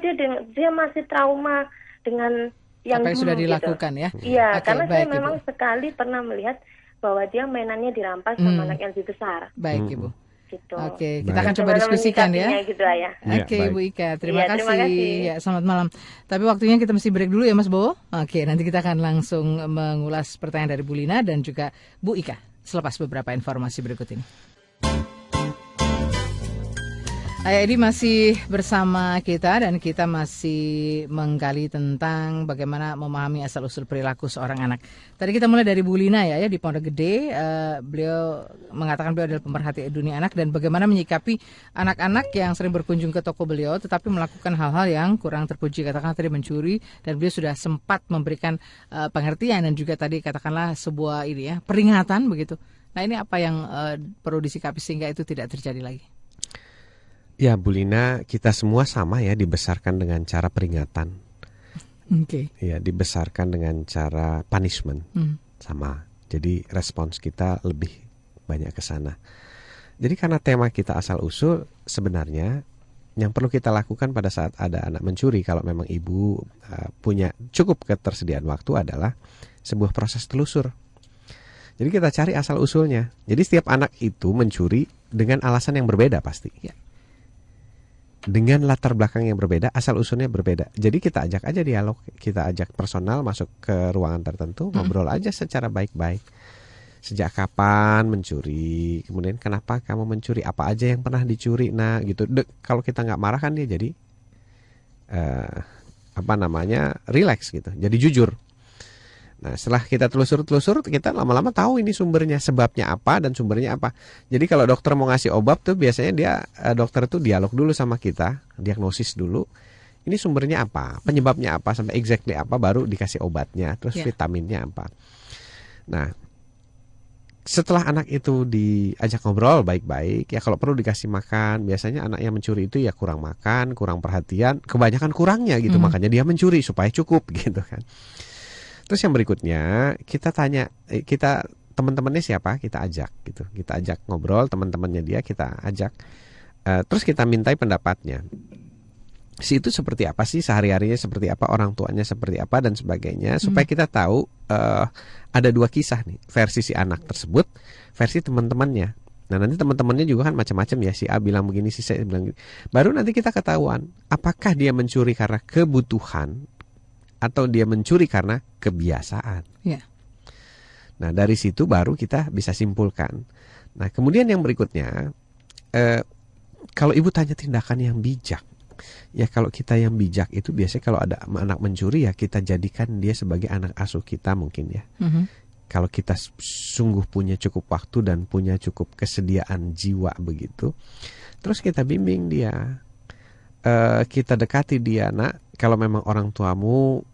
dia masih trauma dengan yang apa yang sudah dilakukan gitu. Iya, karena saya memang sekali pernah melihat bahwa dia mainannya dirampas sama anak yang lebih besar. Baik Ibu. Gitu. Oke, kita akan coba diskusikan ya. Gitu ya. Oke, Ibu Ika, terima kasih. Ya, selamat malam. Tapi waktunya kita mesti break dulu ya, Mas Bowo. Oke, nanti kita akan langsung mengulas pertanyaan dari Bu Lina dan juga Bu Ika selepas beberapa informasi berikut ini. Ayah Edi masih bersama kita dan kita masih menggali tentang bagaimana memahami asal-usul perilaku seorang anak. Tadi kita mulai dari Bu Lina ya di Pondok Gede. Beliau mengatakan beliau adalah pemerhati dunia anak dan bagaimana menyikapi anak-anak yang sering berkunjung ke toko beliau tetapi melakukan hal-hal yang kurang terpuji, katakan tadi mencuri, dan beliau sudah sempat memberikan pengertian dan juga tadi katakanlah sebuah peringatan begitu. Nah ini apa yang perlu disikapi sehingga itu tidak terjadi lagi? Ya Bu Lina, kita semua sama ya dibesarkan dengan cara peringatan. Ya dibesarkan dengan cara punishment sama. Jadi respons kita lebih banyak ke sana. Jadi karena tema kita asal usul, sebenarnya yang perlu kita lakukan pada saat ada anak mencuri, kalau memang ibu punya cukup ketersediaan waktu, adalah sebuah proses telusur. Jadi kita cari asal usulnya. Jadi setiap anak itu mencuri dengan alasan yang berbeda pasti. Ya. Dengan latar belakang yang berbeda, asal usulnya berbeda. Jadi kita ajak aja dialog, kita ajak personal masuk ke ruangan tertentu, ngobrol aja secara baik-baik. Sejak kapan mencuri? Kemudian kenapa kamu mencuri? Apa aja yang pernah dicuri? Nah, gitu. Kalau kita nggak marah kan dia jadi relax gitu. Jadi jujur. Nah, setelah kita telusur, kita lama-lama tahu ini sumbernya, sebabnya apa dan sumbernya apa. Jadi kalau dokter mau ngasih obat tuh biasanya dokter tuh dialog dulu sama kita, diagnosis dulu. Ini sumbernya apa, penyebabnya apa, sampai exactly apa, baru dikasih obatnya, terus vitaminnya apa. Nah, setelah anak itu diajak ngobrol baik-baik, ya kalau perlu dikasih makan. Biasanya anak yang mencuri itu ya kurang makan, kurang perhatian, kebanyakan kurangnya gitu, makanya dia mencuri supaya cukup gitu kan. Terus yang berikutnya kita tanya, teman-temannya siapa, kita ajak gitu, kita ajak ngobrol, teman-temannya dia kita ajak, terus kita mintai pendapatnya. Si itu seperti apa sih, sehari-harinya seperti apa, orang tuanya seperti apa dan sebagainya, supaya kita tahu ada dua kisah nih, versi si anak tersebut, versi teman-temannya. Nah nanti teman-temannya juga kan macam-macam ya, si A bilang begini, si C bilang begini. Baru nanti kita ketahuan apakah dia mencuri karena kebutuhan atau dia mencuri karena kebiasaan. Ya. Nah dari situ baru kita bisa simpulkan. Nah kemudian yang berikutnya, kalau ibu tanya tindakan yang bijak, ya kalau kita yang bijak itu biasanya kalau ada anak mencuri ya kita jadikan dia sebagai anak asuh kita mungkin ya. Kalau kita sungguh punya cukup waktu dan punya cukup kesediaan jiwa begitu, terus kita bimbing dia, kita dekati dia, nak, kalau memang orang tuamu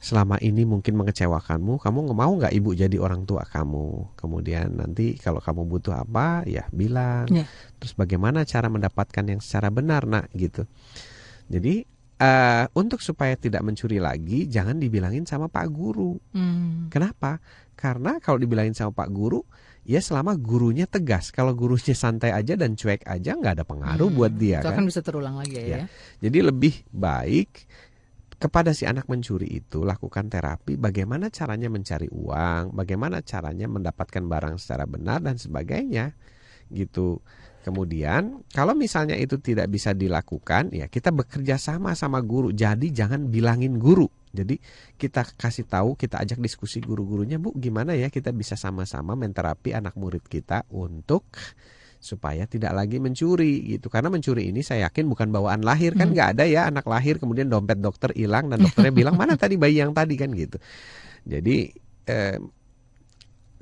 selama ini mungkin mengecewakanmu, kamu mau nggak ibu jadi orang tua kamu? Kemudian nanti kalau kamu butuh apa, ya bilang. Terus bagaimana cara mendapatkan yang secara benar, nak, gitu. Jadi untuk supaya tidak mencuri lagi, jangan dibilangin sama Pak Guru. Kenapa? Karena kalau dibilangin sama Pak Guru, Ya selama gurunya tegas. Kalau gurunya santai aja dan cuek aja nggak ada pengaruh buat dia. Itu kan bisa terulang lagi ya. Jadi lebih baik kepada si anak mencuri itu lakukan terapi, bagaimana caranya mencari uang, bagaimana caranya mendapatkan barang secara benar dan sebagainya gitu. Kemudian kalau misalnya itu tidak bisa dilakukan, ya kita bekerja sama sama guru. Jadi jangan bilangin guru. Jadi kita kasih tahu, kita ajak diskusi guru-gurunya, Bu, gimana ya kita bisa sama-sama menterapi anak murid kita untuk supaya tidak lagi mencuri gitu. Karena mencuri ini saya yakin bukan bawaan lahir, kan nggak ada ya anak lahir kemudian dompet dokter hilang dan dokternya bilang mana tadi bayi yang tadi, kan gitu. Jadi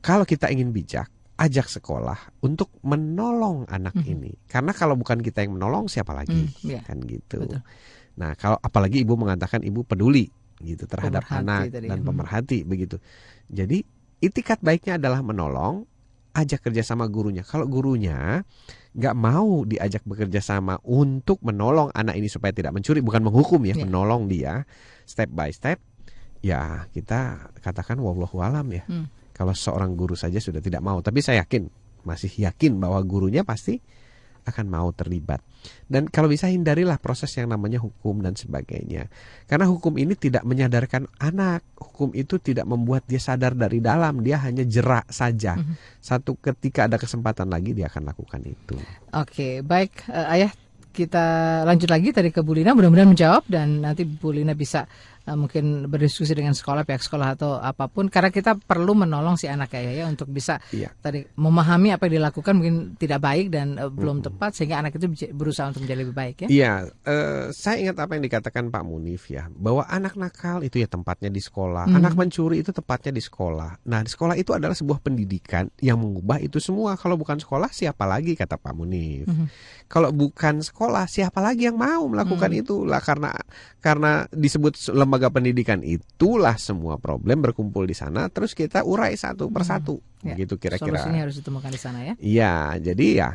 kalau kita ingin bijak, ajak sekolah untuk menolong anak ini. Karena kalau bukan kita yang menolong, siapa lagi? Kan gitu. Betul. Nah, kalau apalagi ibu mengatakan ibu peduli gitu terhadap anak dan pemerhati begitu. Jadi itikat baiknya adalah menolong, ajak kerja sama gurunya. Kalau gurunya nggak mau diajak bekerja sama untuk menolong anak ini supaya tidak mencuri, bukan menghukum ya, menolong dia step by step, ya kita katakan wallahu alam ya. Kalau seorang guru saja sudah tidak mau, tapi saya masih yakin bahwa gurunya pasti akan mau terlibat. Dan kalau bisa hindarilah proses yang namanya hukum dan sebagainya. Karena hukum ini tidak menyadarkan anak. Hukum itu tidak membuat dia sadar dari dalam. Dia hanya jerak saja. Satu ketika ada kesempatan lagi dia akan lakukan itu. Oke, baik Ayah, kita lanjut lagi tadi ke Bu Lina, mudah-mudahan menjawab dan nanti Bu Lina bisa mungkin berdiskusi dengan sekolah, pihak sekolah atau apapun, karena kita perlu menolong si anak ya untuk bisa tadi memahami apa yang dilakukan mungkin tidak baik dan belum tepat sehingga anak itu berusaha untuk menjadi lebih baik ya. Iya, saya ingat apa yang dikatakan Pak Munif ya, bahwa anak nakal itu ya tempatnya di sekolah, anak mencuri itu tepatnya di sekolah. Nah, di sekolah itu adalah sebuah pendidikan yang mengubah itu semua. Kalau bukan sekolah siapa lagi, kata Pak Munif. Kalau bukan sekolah siapa lagi yang mau melakukan itu lah, karena disebut lembaga pendidikan, itulah semua problem berkumpul di sana, terus kita urai satu persatu gitu kira-kira. Solusinya harus ditemukan di sana ya. Iya, jadi ya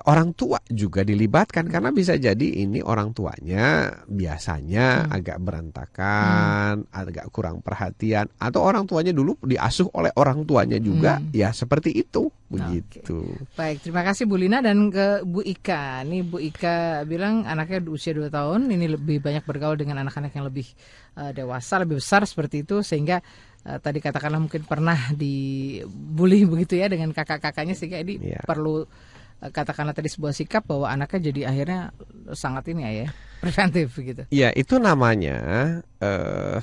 orang tua juga dilibatkan, karena bisa jadi ini orang tuanya biasanya agak berantakan, agak kurang perhatian, atau orang tuanya dulu diasuh oleh orang tuanya juga, ya seperti itu begitu. Baik, terima kasih Bu Lina. Dan ke Bu Ika. Nih Bu Ika bilang anaknya usia 2 tahun, ini lebih banyak bergaul dengan anak-anak yang lebih dewasa, lebih besar seperti itu, sehingga tadi katakanlah mungkin pernah dibully begitu ya dengan kakak-kakaknya, sehingga ini perlu katakanlah tadi sebuah sikap bahwa anaknya jadi akhirnya sangat ini ya preventif gitu. Iya, itu namanya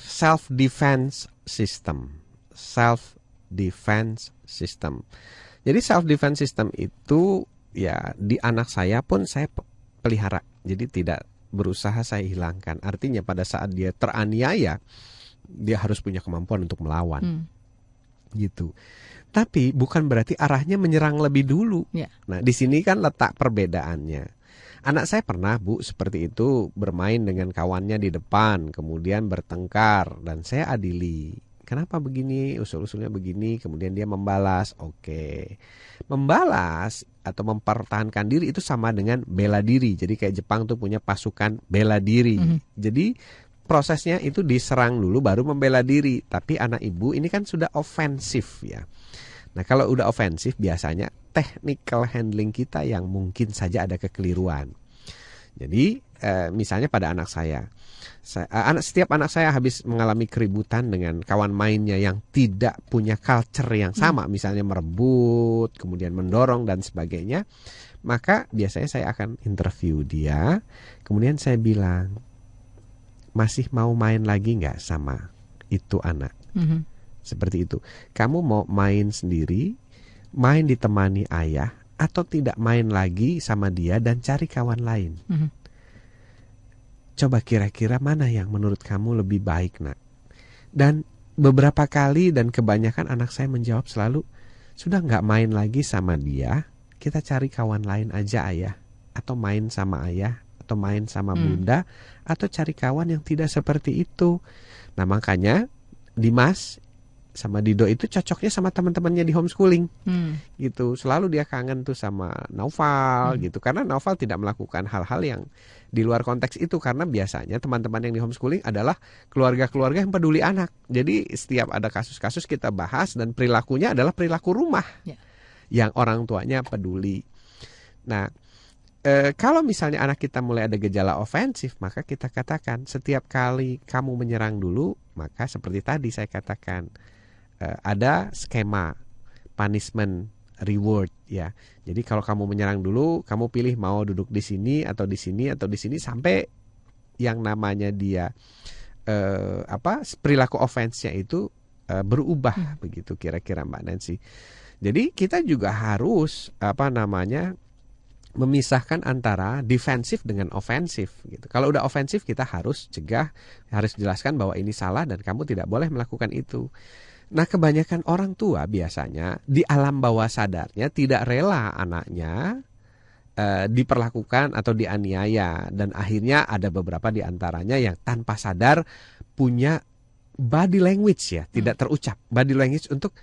self defense system. Self defense system. Jadi self defense system itu ya di anak saya pun saya pelihara. Jadi tidak berusaha saya hilangkan. Artinya pada saat dia teraniaya, dia harus punya kemampuan untuk melawan. Gitu. Tapi bukan berarti arahnya menyerang lebih dulu. Nah, di sini kan letak perbedaannya. Anak saya pernah, Bu, seperti itu, bermain dengan kawannya di depan, kemudian bertengkar, dan saya adili. Kenapa begini? Usul-usulnya begini, kemudian dia membalas. Oke. Membalas atau mempertahankan diri itu sama dengan bela diri. Jadi kayak Jepang tuh punya pasukan bela diri. Jadi prosesnya itu diserang dulu baru membela diri. Tapi anak ibu ini kan sudah ofensif ya. Nah, kalau udah ofensif biasanya technical handling kita yang mungkin saja ada kekeliruan. Jadi misalnya pada anak saya, setiap anak saya habis mengalami keributan dengan kawan mainnya yang tidak punya culture yang sama, misalnya merebut, kemudian mendorong dan sebagainya, maka biasanya saya akan interview dia, kemudian saya bilang, masih mau main lagi nggak sama itu anak? Seperti itu. Kamu mau main sendiri, main ditemani ayah, atau tidak main lagi sama dia dan cari kawan lain? Coba kira-kira mana yang menurut kamu lebih baik, nak? Dan beberapa kali dan kebanyakan anak saya menjawab selalu, sudah nggak main lagi sama dia, kita cari kawan lain aja ayah. Atau main sama ayah, atau main sama bunda, atau cari kawan yang tidak seperti itu. Nah makanya, Dimas, sama Dido itu cocoknya sama teman-temannya di homeschooling. Gitu. Selalu dia kangen tuh sama Naufal gitu. Karena Naufal tidak melakukan hal-hal yang di luar konteks itu, karena biasanya teman-teman yang di homeschooling adalah keluarga-keluarga yang peduli anak. Jadi setiap ada kasus-kasus kita bahas dan perilakunya adalah perilaku rumah. Yang orang tuanya peduli. Nah, kalau misalnya anak kita mulai ada gejala ofensif, maka kita katakan setiap kali kamu menyerang dulu, maka seperti tadi saya katakan ada skema punishment reward ya. Jadi kalau kamu menyerang dulu, kamu pilih mau duduk di sini atau di sini atau di sini sampai yang namanya dia perilaku ofensnya itu berubah begitu kira-kira Mbak Nancy. Jadi kita juga harus memisahkan antara defensif dengan ofensif gitu. Kalau udah ofensif kita harus cegah, harus jelaskan bahwa ini salah dan kamu tidak boleh melakukan itu. Nah, kebanyakan orang tua biasanya di alam bawah sadarnya tidak rela anaknya diperlakukan atau dianiaya, dan akhirnya ada beberapa di antaranya yang tanpa sadar punya body language ya, tidak terucap body language untuk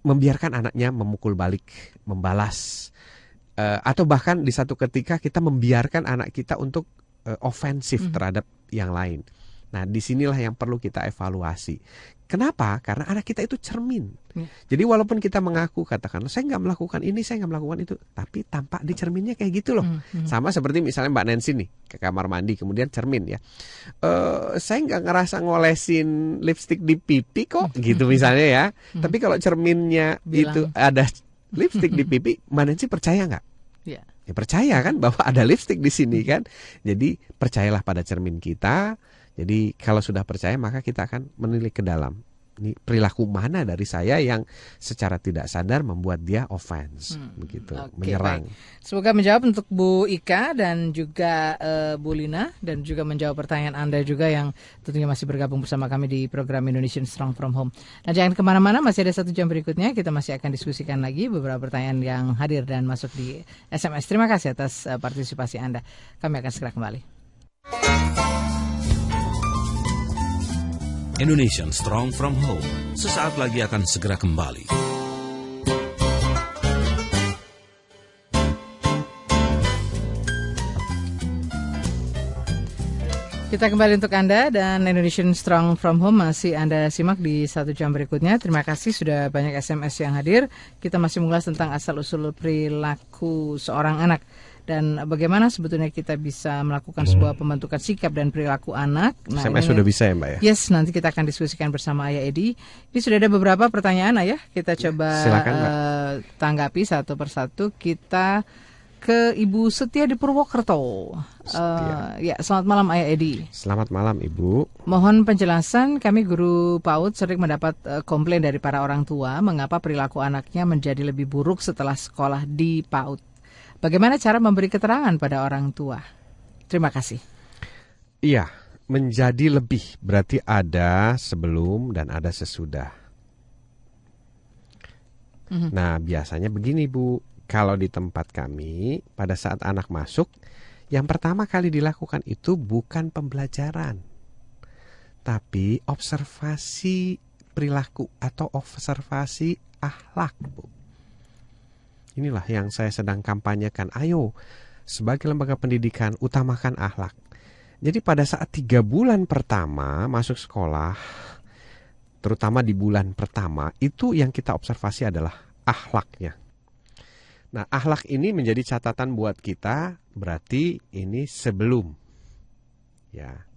membiarkan anaknya memukul balik, membalas. Atau bahkan di satu ketika kita membiarkan anak kita untuk ofensif terhadap yang lain. Nah, disinilah yang perlu kita evaluasi. Kenapa? Karena anak kita itu cermin. Jadi walaupun kita mengaku, katakan, saya nggak melakukan ini, saya nggak melakukan itu, tapi tampak di cerminnya kayak gitu loh. Sama seperti misalnya Mbak Nancy nih, ke kamar mandi, kemudian cermin ya. Saya nggak ngerasa ngolesin lipstik di pipi kok, gitu misalnya ya. Tapi kalau cerminnya itu ada lipstik di pipi, Mbak Nancy percaya nggak? Ya percaya kan bahwa ada lipstik di sini kan. Jadi percayalah pada cermin kita. Jadi kalau sudah percaya maka kita akan menilik ke dalam. Ini perilaku mana dari saya yang secara tidak sadar membuat dia offense, begitu, menyerang. Baik. Semoga menjawab untuk Bu Ika dan juga Bu Lina, dan juga menjawab pertanyaan Anda juga yang tentunya masih bergabung bersama kami di program Indonesian Strong from Home. Nah, jangan kemana-mana, masih ada 1 jam berikutnya kita masih akan diskusikan lagi beberapa pertanyaan yang hadir dan masuk di SMS. Terima kasih atas partisipasi Anda. Kami akan segera kembali. Indonesian Strong from Home sesaat lagi akan segera kembali. Kita kembali untuk Anda dan Indonesian Strong from Home masih Anda simak di 1 jam berikutnya. Terima kasih sudah banyak SMS yang hadir. Kita masih mengulas tentang asal-usul perilaku seorang anak dan bagaimana sebetulnya kita bisa melakukan sebuah pembentukan sikap dan perilaku anak. Nah, SMS sudah bisa ya Mbak ya? Yes, nanti kita akan diskusikan bersama Ayah Edi. Ini sudah ada beberapa pertanyaan Ayah. Kita coba tanggapi satu persatu. Kita ke Ibu Setia di Purwokerto. Ya, selamat malam Ayah Edi. Selamat malam Ibu. Mohon penjelasan, kami guru PAUD sering mendapat komplain dari para orang tua mengapa perilaku anaknya menjadi lebih buruk setelah sekolah di PAUD. Bagaimana cara memberi keterangan pada orang tua? Terima kasih. Iya, menjadi lebih berarti ada sebelum dan ada sesudah. Nah, biasanya begini Bu, kalau di tempat kami pada saat anak masuk, yang pertama kali dilakukan itu bukan pembelajaran, tapi observasi perilaku atau observasi akhlak Bu. Inilah yang saya sedang kampanyekan. Ayo, sebagai lembaga pendidikan, utamakan akhlak. Jadi pada saat 3 bulan pertama masuk sekolah, terutama di bulan pertama, itu yang kita observasi adalah akhlaknya. Nah, akhlak ini menjadi catatan buat kita, berarti ini sebelum. Ya.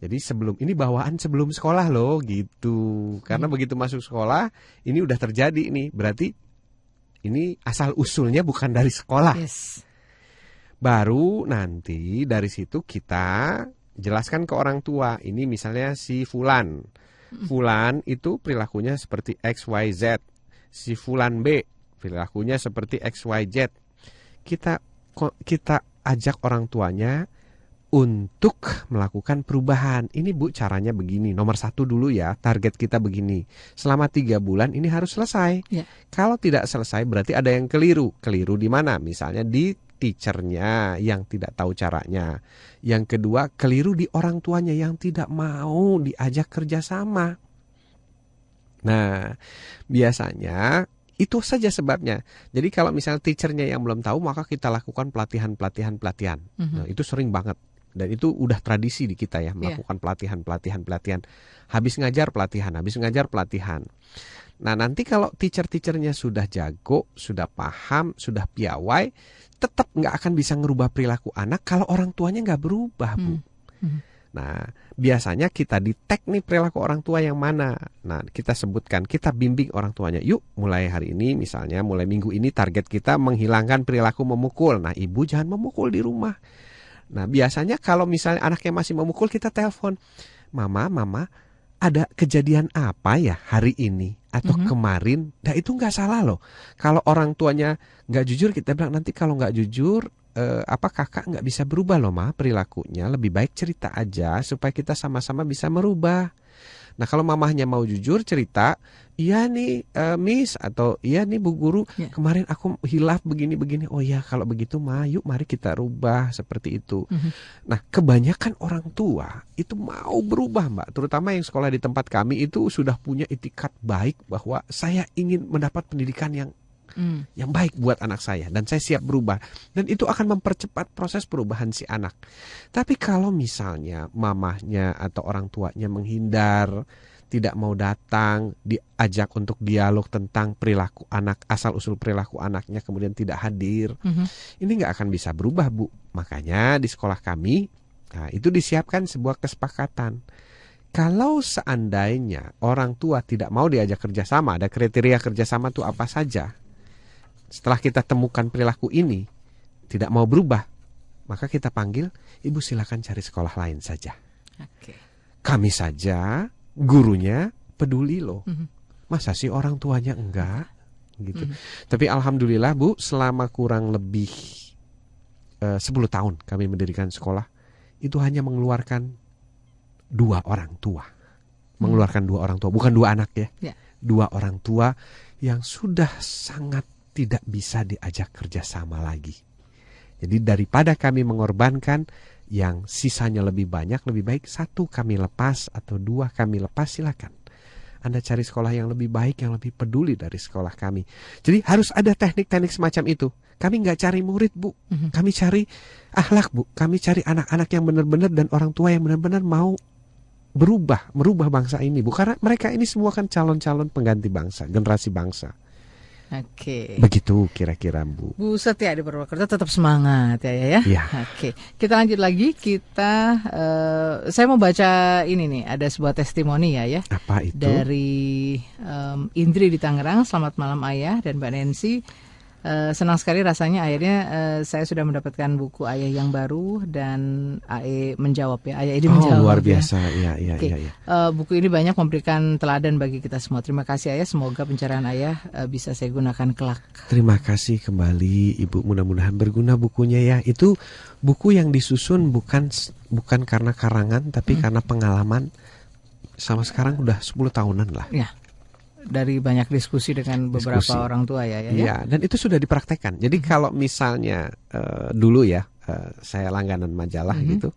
Jadi sebelum, ini bawaan sebelum sekolah loh, gitu. Karena begitu masuk sekolah, ini udah terjadi nih, berarti ini asal usulnya bukan dari sekolah. Yes. Baru nanti dari situ kita jelaskan ke orang tua. Ini misalnya si Fulan. Fulan itu perilakunya seperti X, Y, Z. Si Fulan B perilakunya seperti X, Y, Z. Kita ajak orang tuanya untuk melakukan perubahan. Ini Bu caranya begini. Nomor 1 dulu ya, target kita begini. Selama 3 bulan ini harus selesai. Ya. Kalau tidak selesai berarti ada yang keliru. Keliru di mana? Misalnya di teachernya yang tidak tahu caranya. Yang kedua, keliru di orang tuanya yang tidak mau diajak kerjasama. Nah, biasanya itu saja sebabnya. Jadi kalau misalnya teachernya yang belum tahu, maka kita lakukan pelatihan. Nah, itu sering banget. Dan itu udah tradisi di kita ya, melakukan pelatihan. Habis ngajar pelatihan. Nah, nanti kalau teacher-teachernya sudah jago, sudah paham, sudah piawai, tetap nggak akan bisa ngerubah perilaku anak kalau orang tuanya nggak berubah, Bu. Nah, biasanya kita di-tag nih perilaku orang tua yang mana. Nah, kita sebutkan, kita bimbing orang tuanya. Yuk, mulai hari ini misalnya, mulai minggu ini target kita menghilangkan perilaku memukul. Nah, ibu jangan memukul di rumah. Nah, biasanya kalau misalnya anaknya masih memukul, kita telepon. Mama, ada kejadian apa ya hari ini? Atau kemarin? Nah, itu nggak salah loh. Kalau orang tuanya nggak jujur, kita bilang nanti kalau nggak jujur, kakak nggak bisa berubah loh Ma perilakunya, lebih baik cerita aja supaya kita sama-sama bisa merubah. Nah, kalau mamahnya mau jujur cerita, iya nih Miss, atau iya nih Bu Guru, kemarin aku hilaf begini. Oh ya, kalau begitu Ma, yuk mari kita rubah seperti itu. Nah, kebanyakan orang tua itu mau berubah Mbak, terutama yang sekolah di tempat kami itu sudah punya itikat baik bahwa saya ingin mendapat pendidikan yang baik buat anak saya dan saya siap berubah, dan itu akan mempercepat proses perubahan si anak. Tapi kalau misalnya mamahnya atau orang tuanya menghindar, tidak mau datang, diajak untuk dialog tentang perilaku anak, asal usul perilaku anaknya, kemudian tidak hadir, ini nggak akan bisa berubah, Bu. Makanya di sekolah kami, nah, itu disiapkan sebuah kesepakatan. Kalau seandainya orang tua tidak mau diajak kerjasama, ada kriteria kerjasama itu apa saja. Setelah kita temukan perilaku ini tidak mau berubah, maka kita panggil, ibu silakan cari sekolah lain saja. Kami saja, gurunya peduli loh. Masa sih orang tuanya enggak? Gitu. Tapi alhamdulillah Bu, selama kurang lebih 10 tahun kami mendirikan sekolah, itu hanya mengeluarkan 2 orang tua. Mengeluarkan 2 orang tua, bukan 2 anak ya. 2 orang tua yang sudah sangat tidak bisa diajak kerjasama lagi. Jadi daripada kami mengorbankan yang sisanya lebih banyak, lebih baik 1 kami lepas atau 2 kami lepas, silakan. Anda cari sekolah yang lebih baik, yang lebih peduli dari sekolah kami. Jadi harus ada teknik-teknik semacam itu. Kami nggak cari murid, Bu. Kami cari akhlak, Bu. Kami cari anak-anak yang benar-benar dan orang tua yang benar-benar mau merubah bangsa ini, Bu. Karena mereka ini semua kan calon-calon pengganti bangsa, generasi bangsa. Begitu kira-kira Bu. Bu Setia di Purwokerto tetap semangat ya. Kita lanjut lagi. Saya mau baca ini nih, ada sebuah testimoni ya. Apa itu? Dari Indri di Tangerang. Selamat malam Ayah dan Mbak Nancy. Senang sekali rasanya akhirnya saya sudah mendapatkan buku Ayah yang baru, dan AE menjawab ya. Ayah ini menjawab. Luar biasa. Iya. Buku ini banyak memberikan teladan bagi kita semua. Terima kasih Ayah. Semoga pencerahan Ayah bisa saya gunakan kelak. Terima kasih kembali Ibu. Mudah-mudahan berguna bukunya ya. Itu buku yang disusun bukan karena karangan, tapi karena pengalaman. Sama sekarang udah 10 tahunan lah. Ya. Dari banyak diskusi dengan beberapa orang tua ya. Iya, dan itu sudah dipraktekkan. Jadi kalau misalnya dulu ya, saya langganan majalah gitu,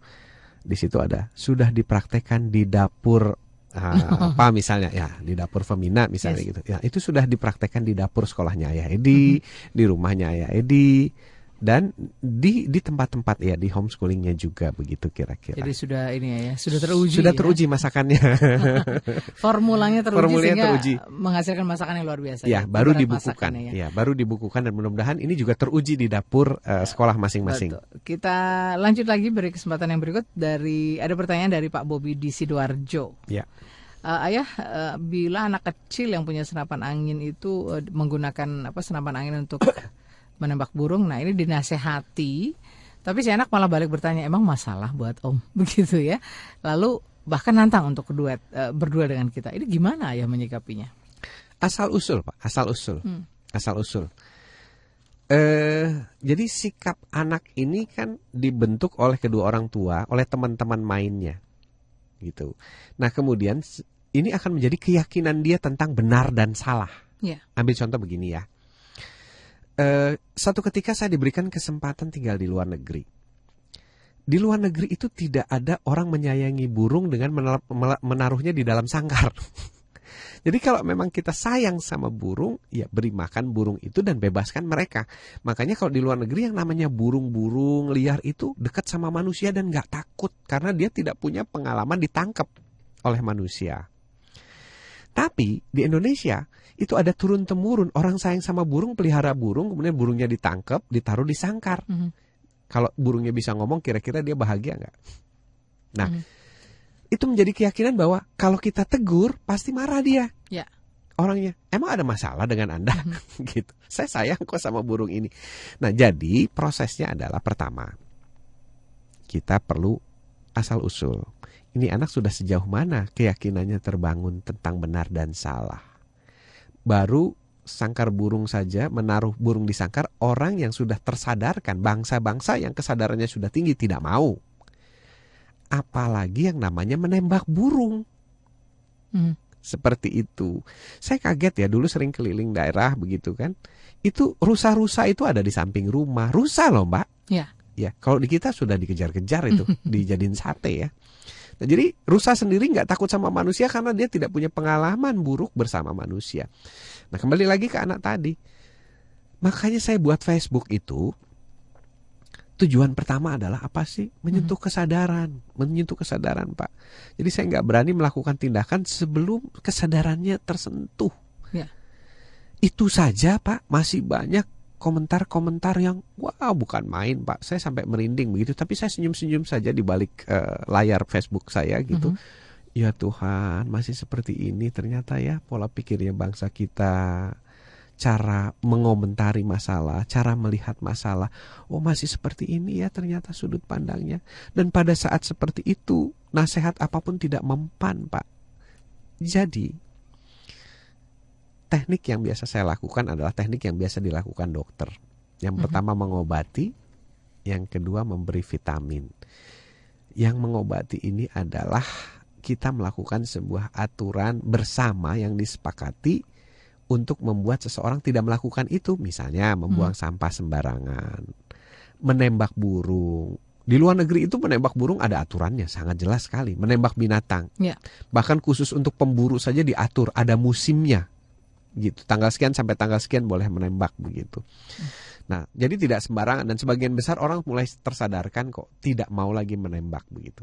di situ ada sudah dipraktekkan di dapur apa misalnya ya, di dapur Femina misalnya gitu. Ya, itu sudah dipraktekkan di dapur sekolahnya Ayah Edi, di rumahnya Ayah Edi, dan di tempat-tempat ya, di homeschoolingnya juga begitu kira-kira. Jadi sudah ini ya, sudah teruji masakannya. Formulanya teruji, menghasilkan masakan yang luar biasa. Ya, baru dibukukan. Ya, baru dibukukan, dan mudah-mudahan ini juga teruji di dapur sekolah masing-masing. Betul. Kita lanjut lagi, beri kesempatan yang berikut. Ada pertanyaan dari Pak Bobi di Sidoarjo. Ya. Ayah, bila anak kecil yang punya senapan angin itu menggunakan senapan angin untuk menembak burung, nah ini dinasehati, tapi si anak malah balik bertanya, emang masalah buat Om? Begitu ya. Lalu bahkan nantang untuk berdua dengan kita. Ini gimana Ayah menyikapinya? Asal usul Pak, asal usul. Jadi sikap anak ini kan dibentuk oleh kedua orang tua, oleh teman-teman mainnya, gitu. Nah kemudian ini akan menjadi keyakinan dia tentang benar dan salah. Ambil contoh begini ya. Satu ketika saya diberikan kesempatan tinggal di luar negeri. Di luar negeri itu tidak ada orang menyayangi burung dengan menaruhnya di dalam sangkar. Jadi kalau memang kita sayang sama burung, ya beri makan burung itu dan bebaskan mereka. Makanya kalau di luar negeri yang namanya burung-burung liar itu dekat sama manusia dan gak takut. Karena dia tidak punya pengalaman ditangkap oleh manusia. Tapi di Indonesia itu ada turun-temurun. Orang sayang sama burung, pelihara burung, kemudian burungnya ditangkap, ditaruh di sangkar. Kalau burungnya bisa ngomong, kira-kira dia bahagia nggak? Nah, itu menjadi keyakinan bahwa kalau kita tegur, pasti marah dia. Ya. Orangnya, emang ada masalah dengan Anda? Gitu. Saya sayang kok sama burung ini. Nah, jadi prosesnya adalah pertama, kita perlu asal-usul. Ini anak sudah sejauh mana keyakinannya terbangun tentang benar dan salah. Baru sangkar burung saja, menaruh burung di sangkar, orang yang sudah tersadarkan, bangsa-bangsa yang kesadarannya sudah tinggi tidak mau. Apalagi yang namanya menembak burung. Seperti itu. Saya kaget ya, dulu sering keliling daerah begitu kan. Itu rusa-rusa itu ada di samping rumah. Rusa loh Mbak. Ya. Ya, kalau di kita sudah dikejar-kejar itu, dijadiin sate ya. Nah, jadi rusa sendiri nggak takut sama manusia karena dia tidak punya pengalaman buruk bersama manusia. Nah, kembali lagi ke anak tadi. Makanya saya buat Facebook itu, tujuan pertama adalah apa sih? Menyentuh kesadaran. Menyentuh kesadaran, Pak. Jadi saya nggak berani melakukan tindakan sebelum kesadarannya tersentuh. Ya. Itu saja, Pak. Masih banyak komentar-komentar yang wow, bukan main Pak, saya sampai merinding begitu, tapi saya senyum-senyum saja di balik layar Facebook saya gitu. Ya Tuhan, masih seperti ini ternyata ya pola pikirnya bangsa kita, cara mengomentari masalah, cara melihat masalah. Oh, masih seperti ini ya ternyata sudut pandangnya. Dan pada saat seperti itu, nasihat apapun tidak mempan Pak. Jadi teknik yang biasa saya lakukan adalah teknik yang biasa dilakukan dokter. Yang pertama mengobati, yang kedua memberi vitamin. Yang mengobati ini adalah kita melakukan sebuah aturan bersama yang disepakati untuk membuat seseorang tidak melakukan itu. Misalnya membuang sampah sembarangan, menembak burung. Di luar negeri itu menembak burung ada aturannya, sangat jelas sekali. Menembak binatang. Ya. Bahkan khusus untuk pemburu saja diatur, ada musimnya. Gitu, tanggal sekian sampai tanggal sekian boleh menembak begitu. Nah, jadi tidak sembarangan dan sebagian besar orang mulai tersadarkan kok tidak mau lagi menembak begitu.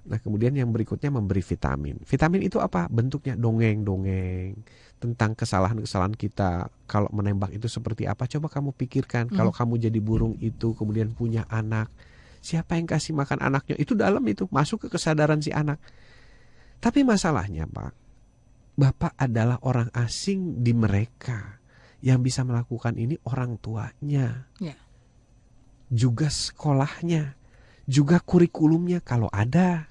Nah, kemudian yang berikutnya memberi vitamin. Vitamin itu apa? Bentuknya dongeng-dongeng tentang kesalahan-kesalahan kita. Kalau menembak itu seperti apa? Coba kamu pikirkan. Kalau kamu jadi burung itu kemudian punya anak, siapa yang kasih makan anaknya? Itu dalam itu masuk ke kesadaran si anak. Tapi masalahnya, Pak, Bapak adalah orang asing di mereka. Yang bisa melakukan ini orang tuanya. Ya. Juga sekolahnya. Juga kurikulumnya kalau ada.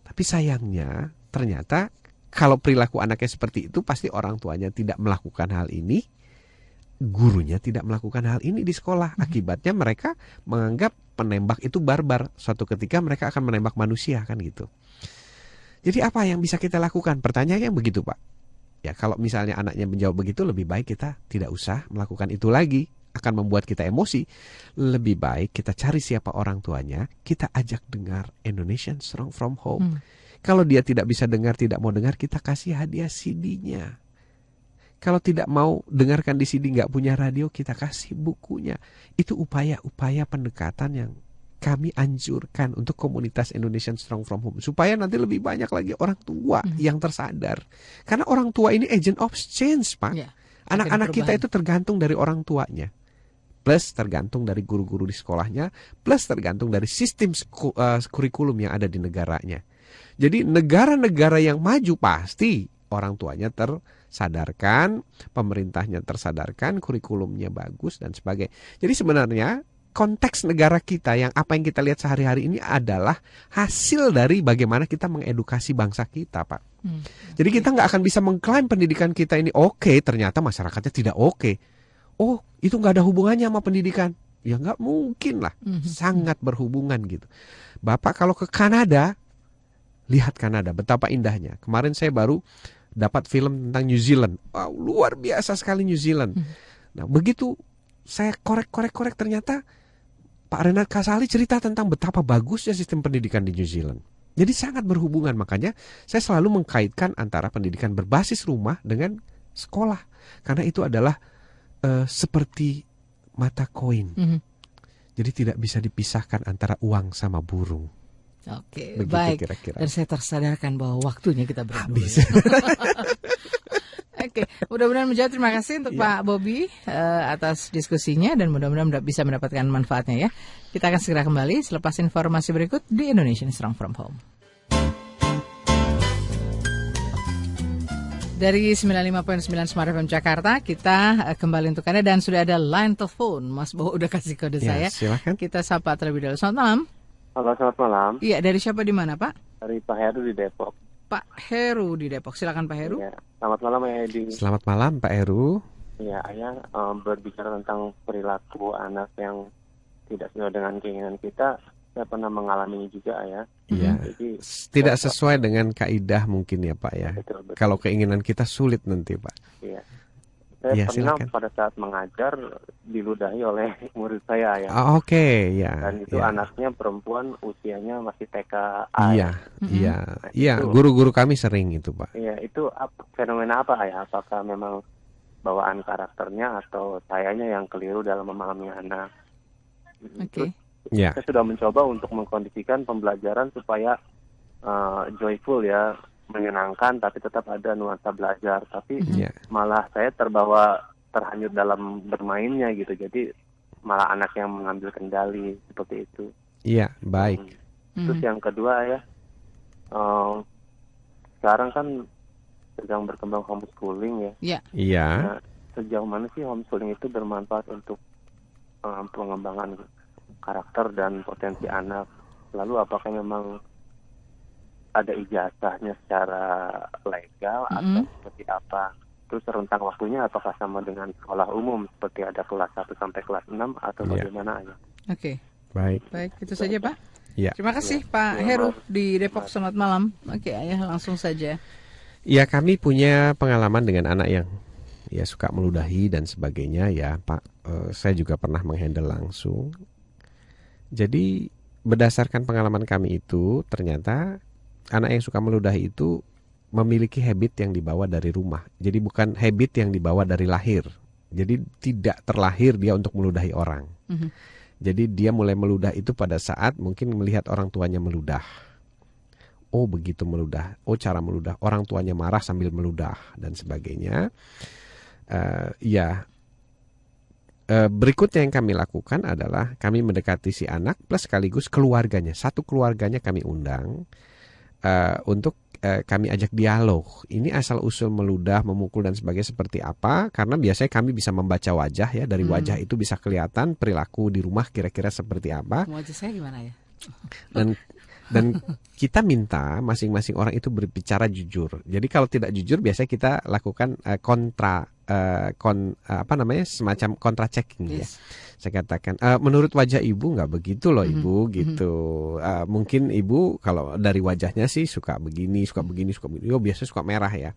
Tapi sayangnya ternyata kalau perilaku anaknya seperti itu, pasti orang tuanya tidak melakukan hal ini. Gurunya tidak melakukan hal ini di sekolah. Akibatnya mereka menganggap penembak itu barbar. Suatu ketika mereka akan menembak manusia kan gitu. Jadi apa yang bisa kita lakukan? Pertanyaannya begitu Pak. Ya kalau misalnya anaknya menjawab begitu, lebih baik kita tidak usah melakukan itu lagi. Akan membuat kita emosi. Lebih baik kita cari siapa orang tuanya, kita ajak dengar Indonesian Strong From Home. Kalau dia tidak bisa dengar, tidak mau dengar, kita kasih hadiah CD-nya. Kalau tidak mau dengarkan di CD, nggak punya radio, kita kasih bukunya. Itu upaya-upaya pendekatan yang kami anjurkan untuk komunitas Indonesian Strong From Home. Supaya nanti lebih banyak lagi orang tua yang tersadar. Karena orang tua ini agent of change, Pak. Ya, anak-anak kita itu tergantung dari orang tuanya. Plus tergantung dari guru-guru di sekolahnya. Plus tergantung dari sistem kurikulum yang ada di negaranya. Jadi negara-negara yang maju pasti orang tuanya tersadarkan, pemerintahnya tersadarkan, kurikulumnya bagus dan sebagainya. Jadi sebenarnya konteks negara kita yang apa yang kita lihat sehari-hari ini adalah hasil dari bagaimana kita mengedukasi bangsa kita, Pak. Jadi kita nggak akan bisa mengklaim pendidikan kita ini oke, ternyata masyarakatnya tidak oke. Oh, itu nggak ada hubungannya sama pendidikan. Ya nggak mungkin lah, sangat berhubungan gitu. Bapak kalau ke Kanada, lihat Kanada, betapa indahnya. Kemarin saya baru dapat film tentang New Zealand. Wow, luar biasa sekali New Zealand. Nah, begitu saya korek ternyata Pak Renat Kasali cerita tentang betapa bagusnya sistem pendidikan di New Zealand. Jadi sangat berhubungan, makanya saya selalu mengkaitkan antara pendidikan berbasis rumah dengan sekolah. Karena itu adalah seperti mata koin. Jadi tidak bisa dipisahkan antara uang sama burung. Oke, begitu baik. Kira-kira. Dan saya tersadarkan bahwa waktunya kita habis. Oke, mudah-mudahan menjawab. Terima kasih untuk Pak Bobby atas diskusinya dan mudah-mudahan bisa mendapatkan manfaatnya ya. Kita akan segera kembali selepas informasi berikut di Indonesian Strong From Home. Dari 95.9 Smart FM Jakarta, kita kembali untuk Anda dan sudah ada line telepon. Mas Bo udah kasih kode saya. Silakan. Kita sapa terlebih dahulu. Selamat malam. Halo, selamat malam. Iya, dari siapa di mana, Pak? Dari Pak Heru di Depok. Pak Heru di Depok. Silakan Pak Heru. Ya, selamat malam ya Edi. Selamat malam Pak Heru. Ya, Ayah berbicara tentang perilaku anak yang tidak sesuai dengan keinginan kita. Saya pernah mengalaminya juga Ayah. Iya. Jadi tidak sesuai dengan kaidah mungkin ya Pak ya. Betul. Kalau keinginan kita sulit nanti Pak. Iya. Saya pernah silakan. pada saat mengajar diludahi oleh murid saya ya. Oke, ya. Dan itu ya. anaknya perempuan, usianya masih TK. Iya. Guru-guru kami sering itu Pak. Iya, itu fenomena apa ya? Apakah memang bawaan karakternya atau sayanya yang keliru dalam memahami anak? Oke. Ya. Saya sudah mencoba untuk mengkondisikan pembelajaran supaya joyful ya, menyenangkan tapi tetap ada nuansa belajar, tapi malah saya terhanyut dalam bermainnya gitu, jadi malah anak yang mengambil kendali seperti itu. Iya, baik. Terus yang kedua ya, sekarang kan sedang berkembang homeschooling ya. Iya. Nah, sejauh mana sih homeschooling itu bermanfaat untuk pengembangan karakter dan potensi anak? Lalu apakah memang ada ijazahnya secara legal atau seperti apa? Terus rentang waktunya apakah sama dengan sekolah umum seperti ada kelas 1 sampai kelas 6 atau bagaimana ya? Oke. Baik, itu saja Pak. Ya. Terima kasih Pak Heru di Depok. Selamat malam. Oke, Ayah langsung saja. Ya, kami punya pengalaman dengan anak yang ya suka meludahi dan sebagainya ya Pak. Saya juga pernah menghandle langsung. Jadi berdasarkan pengalaman kami itu ternyata anak yang suka meludahi itu memiliki habit yang dibawa dari rumah. Jadi bukan habit yang dibawa dari lahir. Jadi tidak terlahir dia untuk meludahi orang. Jadi dia mulai meludah itu pada saat mungkin melihat orang tuanya meludah. Oh begitu meludah. Oh cara meludah. Orang tuanya marah sambil meludah dan sebagainya. Berikutnya yang kami lakukan adalah kami mendekati si anak plus sekaligus keluarganya. Satu keluarganya kami undang untuk kami ajak dialog. Ini asal usul meludah, memukul dan sebagainya seperti apa? Karena biasanya kami bisa membaca wajah ya. Dari wajah itu bisa kelihatan perilaku di rumah kira-kira seperti apa. Wajah saya gimana ya? Dan kita minta masing-masing orang itu berbicara jujur. Jadi kalau tidak jujur biasanya kita lakukan semacam kontra checking ya. Saya katakan menurut wajah ibu nggak begitu loh ibu gitu. Mungkin ibu kalau dari wajahnya sih suka begini. Oh biasa suka merah ya.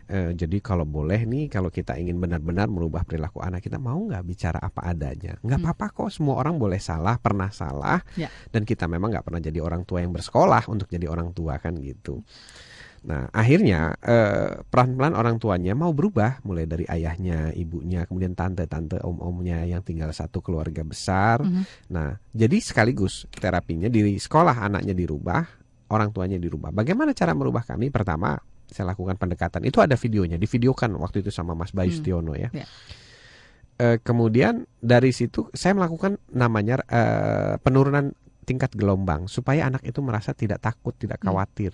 Jadi kalau boleh nih kalau kita ingin benar-benar merubah perilaku anak kita, mau nggak bicara apa adanya? Nggak apa-apa kok, semua orang boleh salah, pernah salah. Dan kita memang nggak pernah jadi orang tua yang bersekolah untuk jadi orang tua kan gitu. Nah akhirnya pelan-pelan orang tuanya mau berubah, mulai dari ayahnya, ibunya, kemudian tante-tante, om-omnya yang tinggal satu keluarga besar. Nah jadi sekaligus terapinya di sekolah anaknya dirubah, orang tuanya dirubah. Bagaimana cara merubah kami? Pertama saya lakukan pendekatan, itu ada videonya, divideokan waktu itu sama Mas Bayu Stiono ya. Kemudian dari situ saya melakukan namanya penurunan tingkat gelombang supaya anak itu merasa tidak takut, tidak khawatir.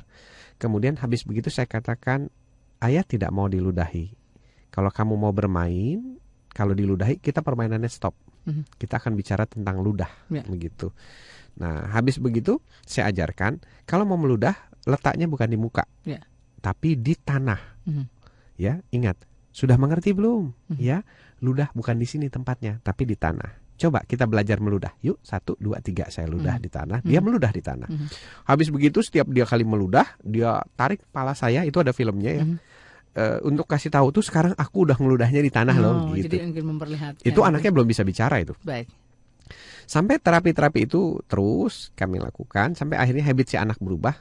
Kemudian habis begitu saya katakan, ayah tidak mau diludahi. Kalau kamu mau bermain, kalau diludahi kita permainannya stop. Kita akan bicara tentang ludah, begitu. Nah habis begitu saya ajarkan, kalau mau meludah letaknya bukan di muka, tapi di tanah. Ya ingat, sudah mengerti belum? Ya ludah bukan di sini tempatnya, tapi di tanah. Coba kita belajar meludah. Yuk 1, 2, 3 saya ludah di tanah. Dia meludah di tanah. Habis begitu setiap dia kali meludah, dia tarik kepala saya. Itu ada filmnya ya. Untuk kasih tahu tuh sekarang aku udah ngeludahnya di tanah loh. Gitu. Jadi ingin memperlihatkan. Itu anaknya belum bisa bicara itu. Baik. Sampai terapi-terapi itu terus kami lakukan. Sampai akhirnya habit si anak berubah.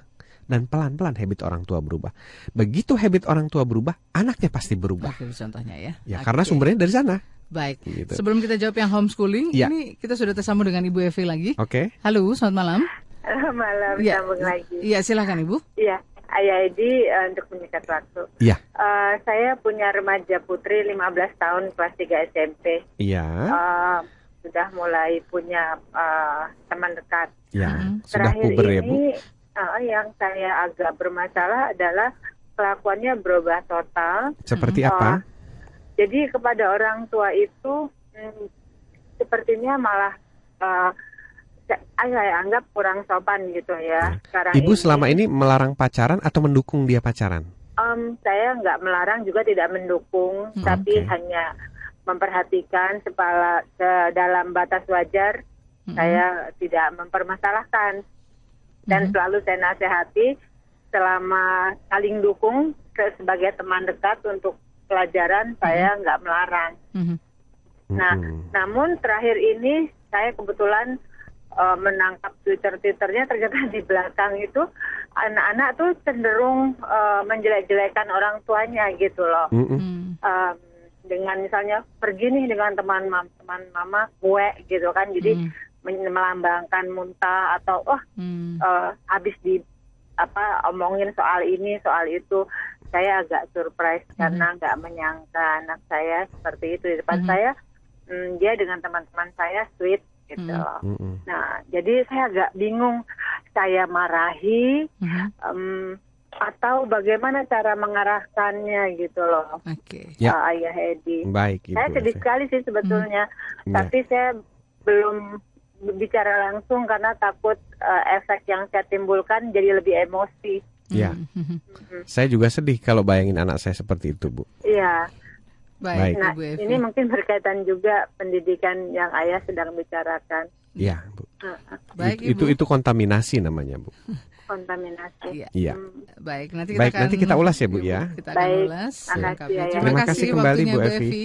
dan pelan-pelan habit orang tua berubah. Begitu habit orang tua berubah, anaknya pasti berubah. Oke, contohnya ya. Ya, karena sumbernya dari sana. Baik. Gitu. Sebelum kita jawab yang homeschooling, ini kita sudah tersambung dengan Ibu Evi lagi. Oke. Halo, selamat malam. Malam, sambung lagi. Iya, silakan Ibu. Iya, Ayah Edi, untuk menyingkat waktu. Iya. Saya punya remaja putri 15 tahun kelas 3 SMP. Iya. Sudah mulai punya teman dekat. Iya. Sudah Terakhir puber ya, Bu? Yang saya agak bermasalah adalah kelakuannya berubah total. Seperti apa? Jadi kepada orang tua itu sepertinya malah saya anggap kurang sopan gitu ya. Sekarang Ibu selama ini melarang pacaran atau mendukung dia pacaran? Saya nggak melarang juga tidak mendukung, tapi hanya memperhatikan dalam batas wajar. Saya tidak mempermasalahkan dan selalu saya nasihati selama saling dukung sebagai teman dekat untuk pelajaran, saya nggak melarang. Nah, namun terakhir ini saya kebetulan menangkap Twitternya, ternyata di belakang itu anak-anak tuh cenderung menjelek-jelekan orang tuanya gitu loh. Dengan misalnya pergi nih dengan teman mama gue gitu kan, jadi melambangkan muntah atau habis omongin soal ini soal itu. Saya agak surprise karena nggak menyangka anak saya seperti itu di depan saya. Dia dengan teman-teman saya sweet gitu. Nah, jadi saya agak bingung. Saya marahi atau bagaimana cara mengarahkannya gitu loh. Ayah Edi. Baik, Ibu. Saya sedih sekali sih sebetulnya, tapi saya belum bicara langsung karena takut efek yang saya timbulkan jadi lebih emosi. Ya, saya juga sedih kalau bayangin anak saya seperti itu, Bu. Iya. Baik. Nah, ini mungkin berkaitan juga pendidikan yang ayah sedang bicarakan. Iya, Bu. Baik, Ibu. Itu kontaminasi namanya, Bu. Kontaminasi. Iya. Baik, nanti kita ulas ya, Bu ya. Kita akan ulas. Terima kasih kembali Bu Evi.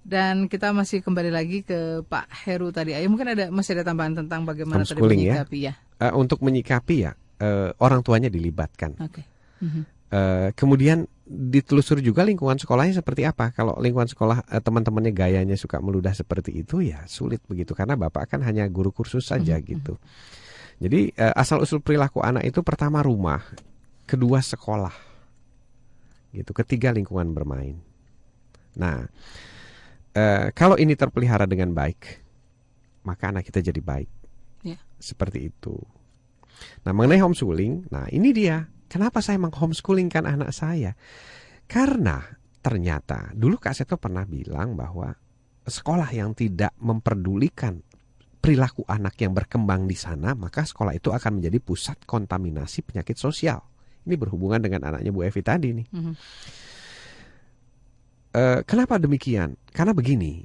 Dan kita masih kembali lagi ke Pak Heru tadi. Ayah mungkin masih ada tambahan tentang bagaimana tadi menyikapi ya. Untuk menyikapi ya. Orang tuanya dilibatkan. Kemudian ditelusuri juga lingkungan sekolahnya seperti apa. Kalau lingkungan sekolah teman-temannya gayanya suka meludah seperti itu, ya sulit begitu karena bapak kan hanya guru kursus saja gitu. Jadi asal usul perilaku anak itu pertama rumah, kedua sekolah, gitu. Ketiga lingkungan bermain. Nah, kalau ini terpelihara dengan baik, maka anak kita jadi baik. Seperti itu. Nah, mengenai homeschooling, nah ini dia. Kenapa saya meng-homeschoolingkan anak saya? Karena ternyata dulu Kak Seto pernah bilang bahwa sekolah yang tidak memperdulikan perilaku anak yang berkembang di sana, maka sekolah itu akan menjadi pusat kontaminasi penyakit sosial. Ini berhubungan dengan anaknya Bu Evi tadi nih. Kenapa demikian? Karena begini.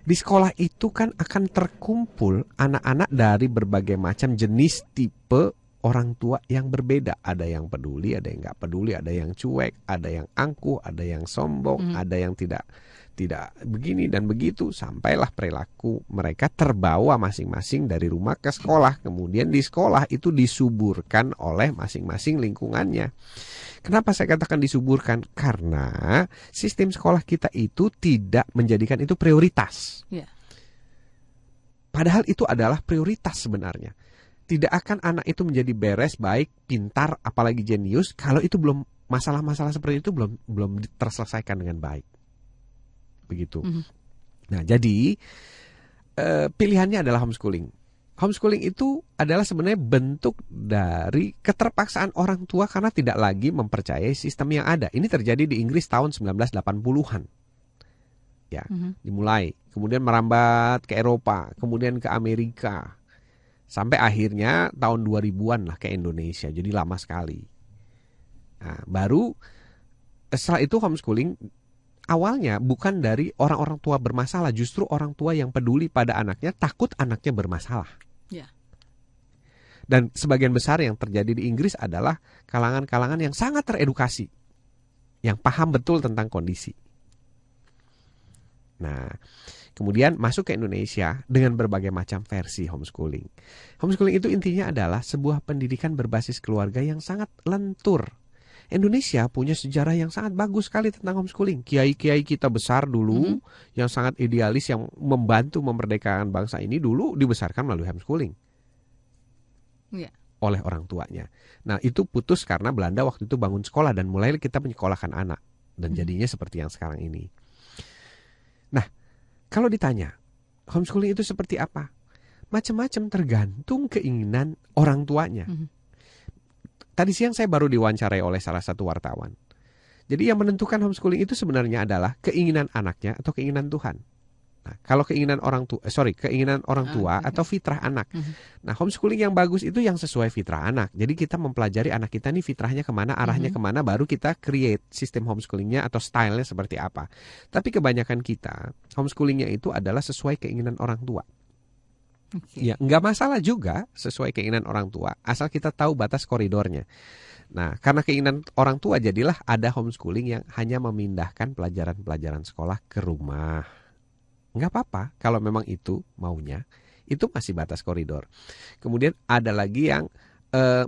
Di sekolah itu kan akan terkumpul anak-anak dari berbagai macam jenis tipe orang tua yang berbeda. Ada yang peduli, ada yang nggak peduli, ada yang cuek, ada yang angkuh, ada yang sombong, ada yang tidak begini dan begitu. Sampailah perilaku mereka terbawa masing-masing dari rumah ke sekolah. Kemudian di sekolah itu disuburkan oleh masing-masing lingkungannya. Kenapa saya katakan disuburkan? Karena sistem sekolah kita itu tidak menjadikan itu prioritas. Padahal itu adalah prioritas sebenarnya. Tidak akan anak itu menjadi beres, baik, pintar, apalagi jenius kalau itu belum masalah-masalah seperti itu belum terselesaikan dengan baik. Begitu. Nah, jadi pilihannya adalah homeschooling. Homeschooling itu adalah sebenarnya bentuk dari keterpaksaan orang tua karena tidak lagi mempercayai sistem yang ada. Ini terjadi di Inggris tahun 1980-an. Ya, dimulai. Kemudian merambat ke Eropa, kemudian ke Amerika. Sampai akhirnya tahun 2000-an lah ke Indonesia. Jadi lama sekali. Nah, baru setelah itu homeschooling awalnya bukan dari orang-orang tua bermasalah, justru orang tua yang peduli pada anaknya, takut anaknya bermasalah. Dan sebagian besar yang terjadi di Inggris adalah kalangan-kalangan yang sangat teredukasi, yang paham betul tentang kondisi. Nah, Kemudian masuk ke Indonesia dengan berbagai macam versi homeschooling. Homeschooling itu intinya adalah sebuah pendidikan berbasis keluarga yang sangat lentur. Indonesia punya sejarah yang sangat bagus sekali tentang homeschooling. Kiai-kiai kita besar dulu yang sangat idealis yang membantu memerdekakan bangsa ini dulu dibesarkan melalui homeschooling oleh orang tuanya. Nah itu putus karena Belanda waktu itu bangun sekolah dan mulai kita menyekolahkan anak. Dan jadinya seperti yang sekarang ini. Nah kalau ditanya homeschooling itu seperti apa? Macam-macam tergantung keinginan orang tuanya. Tadi siang saya baru diwawancarai oleh salah satu wartawan. Jadi yang menentukan homeschooling itu sebenarnya adalah keinginan anaknya atau keinginan Tuhan. Nah, kalau keinginan orang tua atau fitrah anak. Nah, homeschooling yang bagus itu yang sesuai fitrah anak. Jadi kita mempelajari anak kita nih fitrahnya kemana, arahnya kemana, baru kita create sistem homeschoolingnya atau stylenya seperti apa. Tapi kebanyakan kita homeschoolingnya itu adalah sesuai keinginan orang tua. Ya, nggak masalah juga sesuai keinginan orang tua, asal kita tahu batas koridornya. Nah, karena keinginan orang tua jadilah ada homeschooling yang hanya memindahkan pelajaran-pelajaran sekolah ke rumah. Nggak apa-apa kalau memang itu maunya, itu masih batas koridor. Kemudian ada lagi yang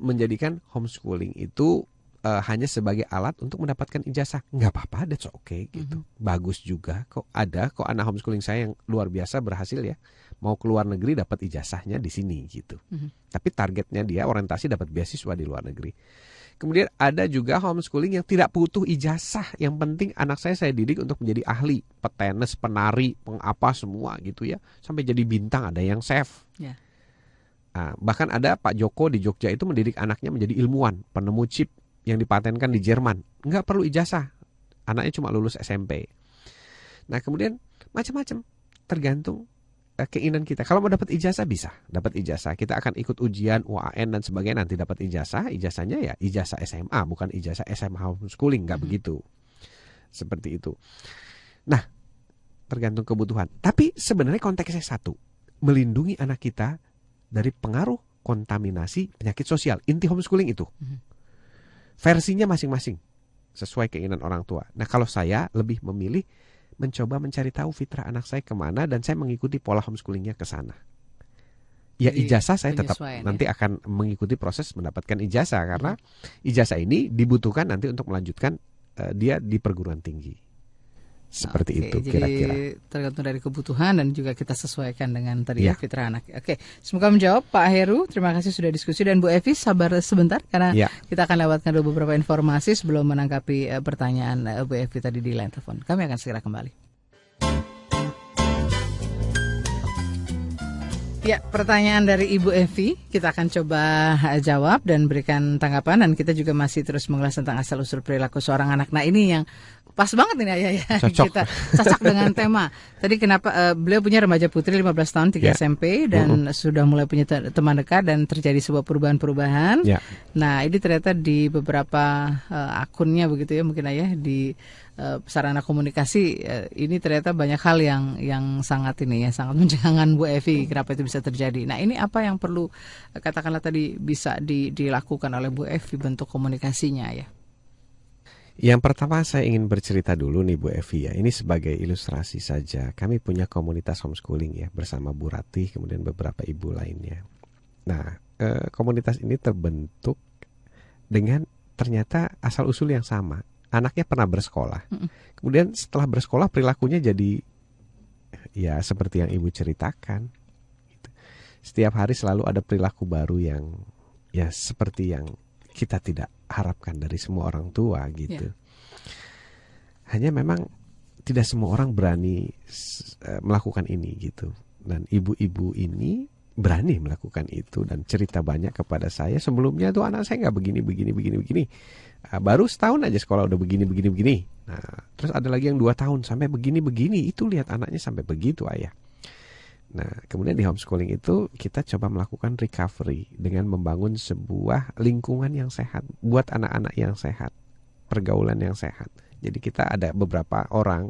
menjadikan homeschooling itu hanya sebagai alat untuk mendapatkan ijazah. Nggak apa-apa, that's okay gitu. Bagus juga kok anak homeschooling saya yang luar biasa berhasil ya. Mau keluar negeri dapat ijazahnya di sini gitu. Tapi targetnya dia orientasi dapat beasiswa di luar negeri. Kemudian ada juga homeschooling yang tidak butuh ijazah. Yang penting anak saya didik untuk menjadi ahli, petenis, penari, pengapa semua gitu ya. Sampai jadi bintang, ada yang chef. Bahkan ada Pak Joko di Jogja itu mendidik anaknya menjadi ilmuwan, penemu chip yang dipatenkan di Jerman. Nggak perlu ijazah. Anaknya cuma lulus SMP. Nah kemudian macam-macam tergantung keinginan kita. Kalau mau dapat ijazah bisa dapat ijazah. Kita akan ikut ujian UAN dan sebagainya, nanti dapat ijazah. Ijazahnya ya ijazah SMA, bukan ijazah SMA homeschooling, nggak begitu. Seperti itu. Nah, tergantung kebutuhan. Tapi sebenarnya konteksnya satu, melindungi anak kita dari pengaruh kontaminasi penyakit sosial. Inti homeschooling itu. Versinya masing-masing sesuai keinginan orang tua. Nah, kalau saya lebih memilih mencoba mencari tahu fitrah anak saya kemana dan saya mengikuti pola homeschoolingnya ke sana. Ya ijazah saya tetap nanti akan mengikuti proses mendapatkan ijazah karena ijazah ini dibutuhkan nanti untuk melanjutkan dia di perguruan tinggi. Seperti itu kira-kira. Jadi tergantung dari kebutuhan dan juga kita sesuaikan dengan tadi fitrah anak. Oke, semoga menjawab Pak Heru. Terima kasih sudah diskusi dan Bu Evi sabar sebentar karena kita akan lewatkan dulu beberapa informasi sebelum menanggapi pertanyaan Bu Evi tadi di line telepon. Kami akan segera kembali. Ya, pertanyaan dari Ibu Evi kita akan coba jawab dan berikan tanggapan, dan kita juga masih terus mengulas tentang asal-usul perilaku seorang anak. Nah, ini yang pas banget ini Ayah ya. Kita cocok dengan tema. Tadi kenapa beliau punya remaja putri 15 tahun 3 SMP dan sudah mulai punya teman dekat dan terjadi sebuah perubahan-perubahan. Nah, ini ternyata di beberapa akunnya begitu ya mungkin Ayah di sarana komunikasi ini ternyata banyak hal yang sangat sangat mencengangkan Bu Evi kenapa itu bisa terjadi. Nah, ini apa yang perlu katakanlah tadi bisa dilakukan oleh Bu Evi bentuk komunikasinya ya? Yang pertama saya ingin bercerita dulu nih Bu Evi ya. Ini sebagai ilustrasi saja. Kami punya komunitas homeschooling ya bersama Bu Ratih kemudian beberapa ibu lainnya. Nah, komunitas ini terbentuk dengan ternyata asal-usul yang sama. Anaknya pernah bersekolah. Kemudian setelah bersekolah perilakunya jadi ya seperti yang Ibu ceritakan. Setiap hari selalu ada perilaku baru yang ya seperti yang kita tidak harapkan dari semua orang tua gitu. Hanya memang tidak semua orang berani melakukan ini gitu. Dan ibu-ibu ini berani melakukan itu dan cerita banyak kepada saya. Sebelumnya tuh anak saya nggak begini. Baru setahun aja sekolah udah begini. Nah, terus ada lagi yang 2 tahun sampai begini. Itu lihat anaknya sampai begitu ayah. Nah, kemudian di homeschooling itu kita coba melakukan recovery dengan membangun sebuah lingkungan yang sehat buat anak-anak yang sehat, pergaulan yang sehat. Jadi kita ada beberapa orang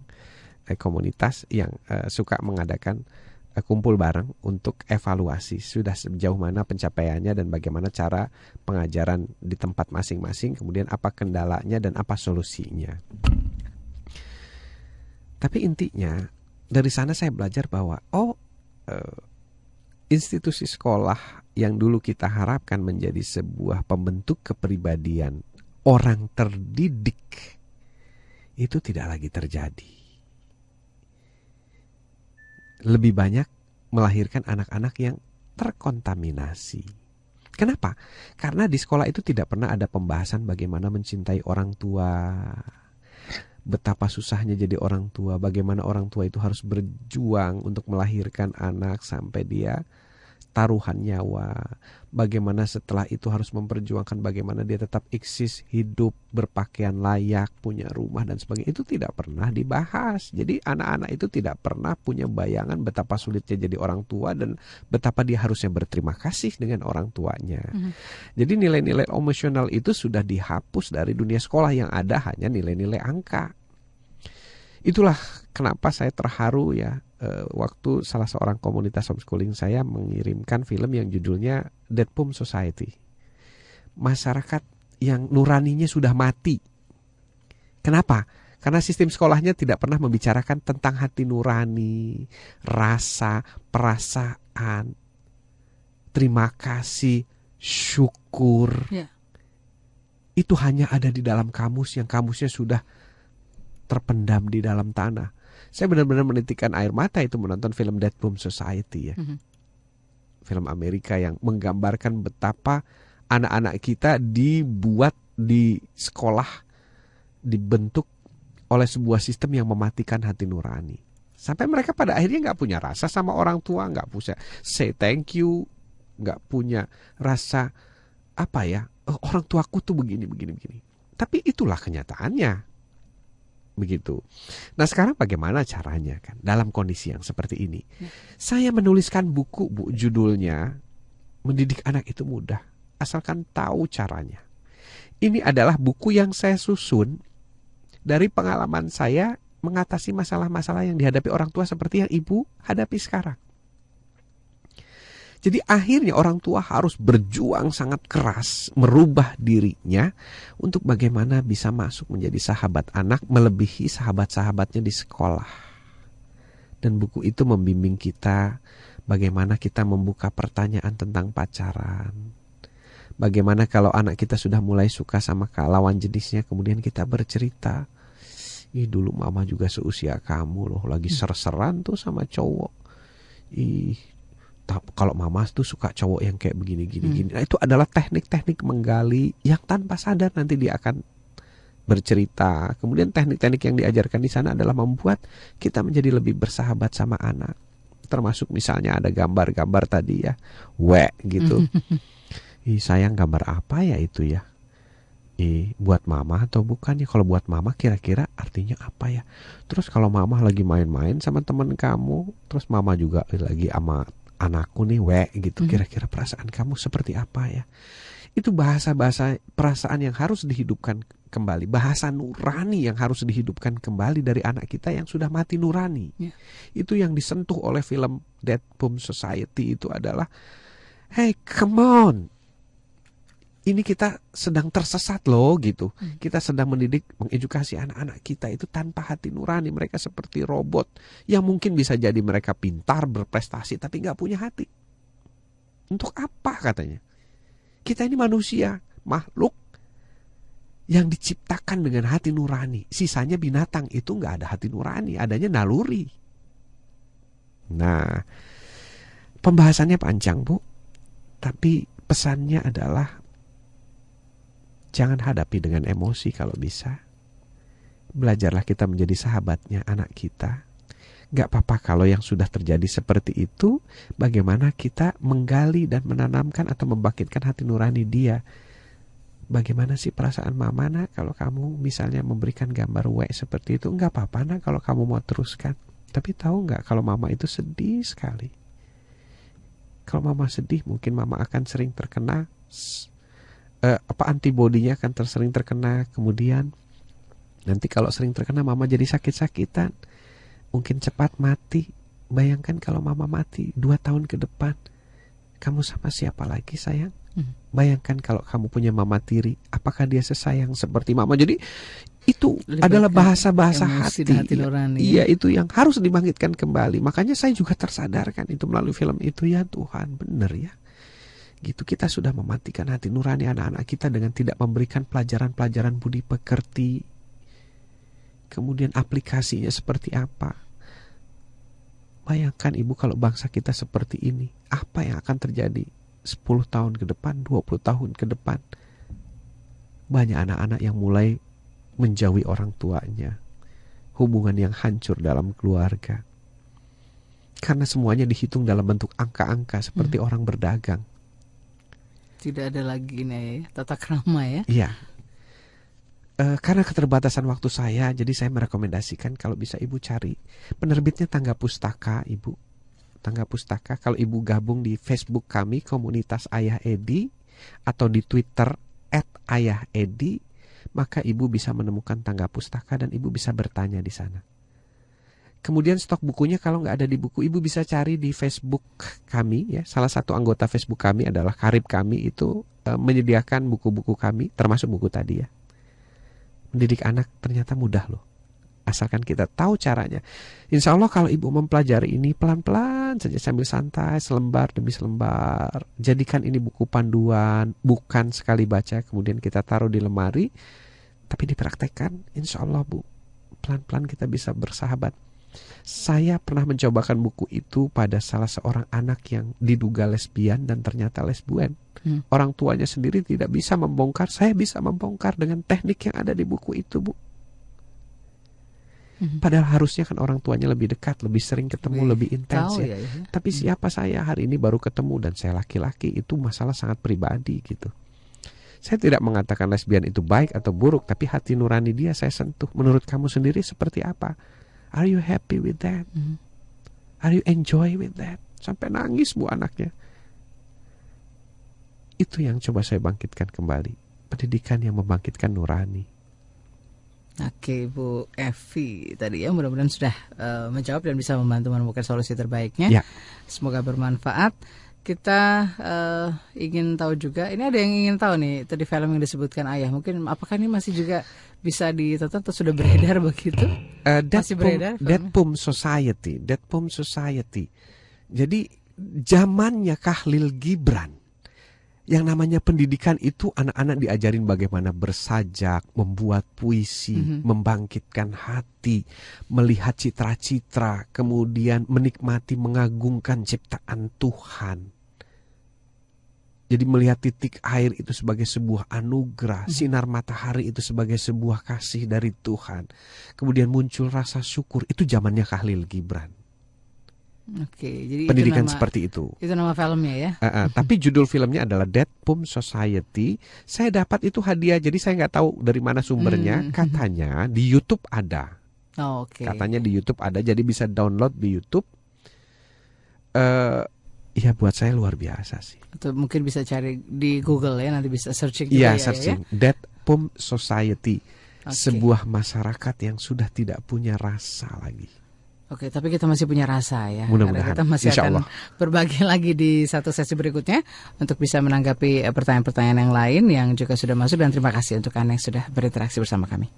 komunitas yang suka mengadakan kumpul bareng untuk evaluasi sudah sejauh mana pencapaiannya dan bagaimana cara pengajaran di tempat masing-masing, kemudian apa kendalanya dan apa solusinya. Tapi intinya dari sana saya belajar bahwa institusi sekolah yang dulu kita harapkan menjadi sebuah pembentuk kepribadian orang terdidik itu tidak lagi terjadi. Lebih banyak melahirkan anak-anak yang terkontaminasi. Kenapa? Karena di sekolah itu tidak pernah ada pembahasan bagaimana mencintai orang tua, betapa susahnya jadi orang tua, bagaimana orang tua itu harus berjuang untuk melahirkan anak sampai dia taruhan nyawa, bagaimana setelah itu harus memperjuangkan bagaimana dia tetap eksis, hidup, berpakaian layak, punya rumah dan sebagainya. Itu tidak pernah dibahas. Jadi anak-anak itu tidak pernah punya bayangan betapa sulitnya jadi orang tua dan betapa dia harusnya berterima kasih dengan orang tuanya. Jadi nilai-nilai emosional itu sudah dihapus dari dunia sekolah, yang ada hanya nilai-nilai angka. Itulah kenapa saya terharu ya, waktu salah seorang komunitas homeschooling saya mengirimkan film yang judulnya Dead Poem Society. Masyarakat yang nuraninya sudah mati. Kenapa? Karena sistem sekolahnya tidak pernah membicarakan tentang hati nurani, rasa, perasaan, terima kasih, syukur. Itu hanya ada di dalam kamus, yang kamusnya sudah terpendam di dalam tanah. Saya benar-benar menitikkan air mata itu menonton film Dead Poem Society ya. Film Amerika yang menggambarkan betapa anak-anak kita dibuat di sekolah, dibentuk oleh sebuah sistem yang mematikan hati nurani. Sampai mereka pada akhirnya nggak punya rasa sama orang tua, nggak punya say thank you, nggak punya rasa orang tuaku tuh begini. Tapi itulah kenyataannya. Begitu. Nah sekarang bagaimana caranya kan dalam kondisi yang seperti ini? Saya menuliskan buku, Bu, judulnya Mendidik Anak Itu Mudah, asalkan tahu caranya. Ini adalah buku yang saya susun dari pengalaman saya mengatasi masalah-masalah yang dihadapi orang tua seperti yang Ibu hadapi sekarang. Jadi akhirnya orang tua harus berjuang sangat keras merubah dirinya untuk bagaimana bisa masuk menjadi sahabat anak melebihi sahabat-sahabatnya di sekolah. Dan buku itu membimbing kita bagaimana kita membuka pertanyaan tentang pacaran. Bagaimana kalau anak kita sudah mulai suka sama lawan jenisnya, kemudian kita bercerita, dulu mama juga seusia kamu loh, lagi ser-seran tuh sama cowok. Kalau mama tuh suka cowok yang kayak begini. Nah, itu adalah teknik-teknik menggali yang tanpa sadar nanti dia akan bercerita. Kemudian teknik-teknik yang diajarkan di sana adalah membuat kita menjadi lebih bersahabat sama anak. Termasuk misalnya ada gambar-gambar tadi ya, gitu. Sayang, gambar apa ya itu ya? Buat mama atau bukan ya? Kalau buat mama kira-kira artinya apa ya? Terus kalau mama lagi main-main sama teman kamu, terus mama juga lagi sama anakku nih, gitu, kira-kira perasaan kamu seperti apa ya? Itu bahasa-bahasa perasaan yang harus dihidupkan kembali, bahasa nurani yang harus dihidupkan kembali dari anak kita yang sudah mati nurani. Itu yang disentuh oleh film Dead Poem Society itu adalah, hey come on, ini kita sedang tersesat loh gitu. Kita sedang mendidik, mengedukasi anak-anak kita itu tanpa hati nurani. Mereka seperti robot yang mungkin bisa jadi mereka pintar, berprestasi, tapi gak punya hati. Untuk apa katanya? Kita ini manusia, makhluk yang diciptakan dengan hati nurani. Sisanya binatang itu gak ada hati nurani, adanya naluri. Nah, pembahasannya panjang, Bu. Tapi pesannya adalah jangan hadapi dengan emosi kalau bisa. Belajarlah kita menjadi sahabatnya anak kita. Gak apa-apa kalau yang sudah terjadi seperti itu, bagaimana kita menggali dan menanamkan atau membangkitkan hati nurani dia. Bagaimana sih perasaan mama nak kalau kamu misalnya memberikan gambar seperti itu? Gak apa-apa nak kalau kamu mau teruskan. Tapi tahu gak kalau mama itu sedih sekali. Kalau mama sedih mungkin mama akan sering terkena antibodinya akan sering terkena. Kemudian nanti kalau sering terkena mama jadi sakit-sakitan, mungkin cepat mati. Bayangkan kalau mama mati 2 tahun ke depan, kamu sama siapa lagi sayang? Bayangkan kalau kamu punya mama tiri, apakah dia sesayang seperti mama? Jadi Itu adalah bahasa-bahasa hati. Nurani. Iya, itu yang harus dibangkitkan kembali. Makanya saya juga tersadarkan itu melalui film itu, ya Tuhan, benar ya. Gitu, kita sudah mematikan hati nurani anak-anak kita dengan tidak memberikan pelajaran-pelajaran budi pekerti. Kemudian aplikasinya seperti apa? Bayangkan Ibu kalau bangsa kita seperti ini, apa yang akan terjadi 10 tahun ke depan, 20 tahun ke depan? Banyak anak-anak yang mulai menjauhi orang tuanya, hubungan yang hancur dalam keluarga, karena semuanya dihitung dalam bentuk angka-angka seperti orang berdagang. Tidak ada lagi nih tata krama ya. Iya. Karena keterbatasan waktu saya, jadi saya merekomendasikan kalau bisa Ibu cari penerbitnya Tangga Pustaka, Ibu. Tangga Pustaka, kalau Ibu gabung di Facebook kami, komunitas Ayah Edi, atau di Twitter @ayahedi, maka Ibu bisa menemukan Tangga Pustaka dan Ibu bisa bertanya di sana. Kemudian stok bukunya kalau nggak ada di buku, Ibu bisa cari di Facebook kami ya. Salah satu anggota Facebook kami adalah Karib kami, itu menyediakan buku-buku kami, termasuk buku tadi ya. Mendidik anak ternyata mudah loh, asalkan kita tahu caranya. Insya Allah kalau Ibu mempelajari ini pelan-pelan saja sambil santai, selembar demi selembar. Jadikan ini buku panduan, bukan sekali baca kemudian kita taruh di lemari, tapi dipraktekkan. Insya Allah Bu, pelan-pelan kita bisa bersahabat. Saya pernah mencobakan buku itu pada salah seorang anak yang diduga lesbian dan ternyata lesbuen. Orang tuanya sendiri tidak bisa membongkar, saya bisa membongkar dengan teknik yang ada di buku itu, Bu. Padahal harusnya kan orang tuanya lebih dekat, lebih sering ketemu, lebih intens ya. Tapi siapa saya hari ini baru ketemu dan saya laki-laki, itu masalah sangat pribadi gitu. Saya tidak mengatakan lesbian itu baik atau buruk, tapi hati nurani dia saya sentuh. Menurut kamu sendiri seperti apa? Are you happy with that? Are you enjoy with that? Sampai nangis Bu anaknya. Itu yang coba saya bangkitkan kembali. Pendidikan yang membangkitkan nurani. Oke Bu Evi tadi ya, mudah-mudahan sudah menjawab dan bisa membantu menemukan solusi terbaiknya. Ya. Semoga bermanfaat. Kita ingin tahu juga, ini ada yang ingin tahu nih, tadi film yang disebutkan Ayah, mungkin apakah ini masih juga bisa ditonton atau sudah beredar begitu? Masih beredar? Dead Poem Society. Jadi zamannya Khalil Gibran, yang namanya pendidikan itu anak-anak diajarin bagaimana bersajak, membuat puisi, membangkitkan hati, melihat citra-citra, kemudian menikmati, mengagungkan ciptaan Tuhan. Jadi melihat titik air itu sebagai sebuah anugerah, sinar matahari itu sebagai sebuah kasih dari Tuhan. Kemudian muncul rasa syukur, itu zamannya Khalil Gibran. Oke, jadi pendidikan itu nama, seperti itu. Itu nama filmnya ya. Tapi judul filmnya adalah Dead Poem Society. Saya dapat itu hadiah, jadi saya nggak tahu dari mana sumbernya. Katanya di YouTube ada. Katanya di YouTube ada, jadi bisa download di YouTube. Ya buat saya luar biasa sih. Atau mungkin bisa cari di Google ya, nanti bisa searching Iya, juga searching. Ya. Dead Poem Society. Sebuah masyarakat yang sudah tidak punya rasa lagi. Oke, tapi kita masih punya rasa ya. Mudah-mudahan. Kita masih akan berbagi lagi di satu sesi berikutnya untuk bisa menanggapi pertanyaan-pertanyaan yang lain yang juga sudah masuk, dan terima kasih untuk Anda yang sudah berinteraksi bersama kami.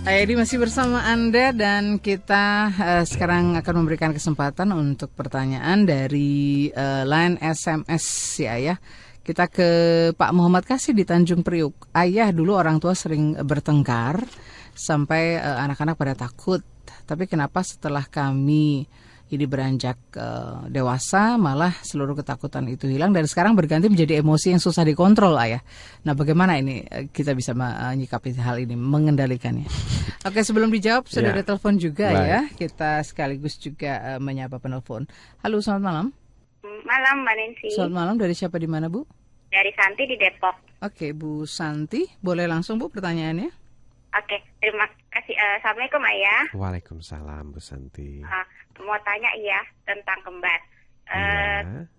Edi masih bersama Anda dan kita sekarang akan memberikan kesempatan untuk pertanyaan dari line SMS ya Ayah. Kita ke Pak Muhammad Kasih di Tanjung Priuk. Ayah, dulu orang tua sering bertengkar sampai anak-anak pada takut. Tapi kenapa setelah kami ini beranjak dewasa malah seluruh ketakutan itu hilang dan sekarang berganti menjadi emosi yang susah dikontrol, Ayah. Nah, bagaimana ini kita bisa menyikapi hal ini, mengendalikannya? Oke, sebelum dijawab sudah ada telepon juga ya. Kita sekaligus juga menyapa penelpon. Halo, selamat malam. Malam, Mbak Nancy. Selamat malam, dari siapa di mana, Bu? Dari Santi di Depok. Oke, Bu Santi, boleh langsung Bu pertanyaannya? Oke, terima kasih. Assalamualaikum Ayah. Waalaikumsalam Bu Santi. Mau tanya ya tentang kembar.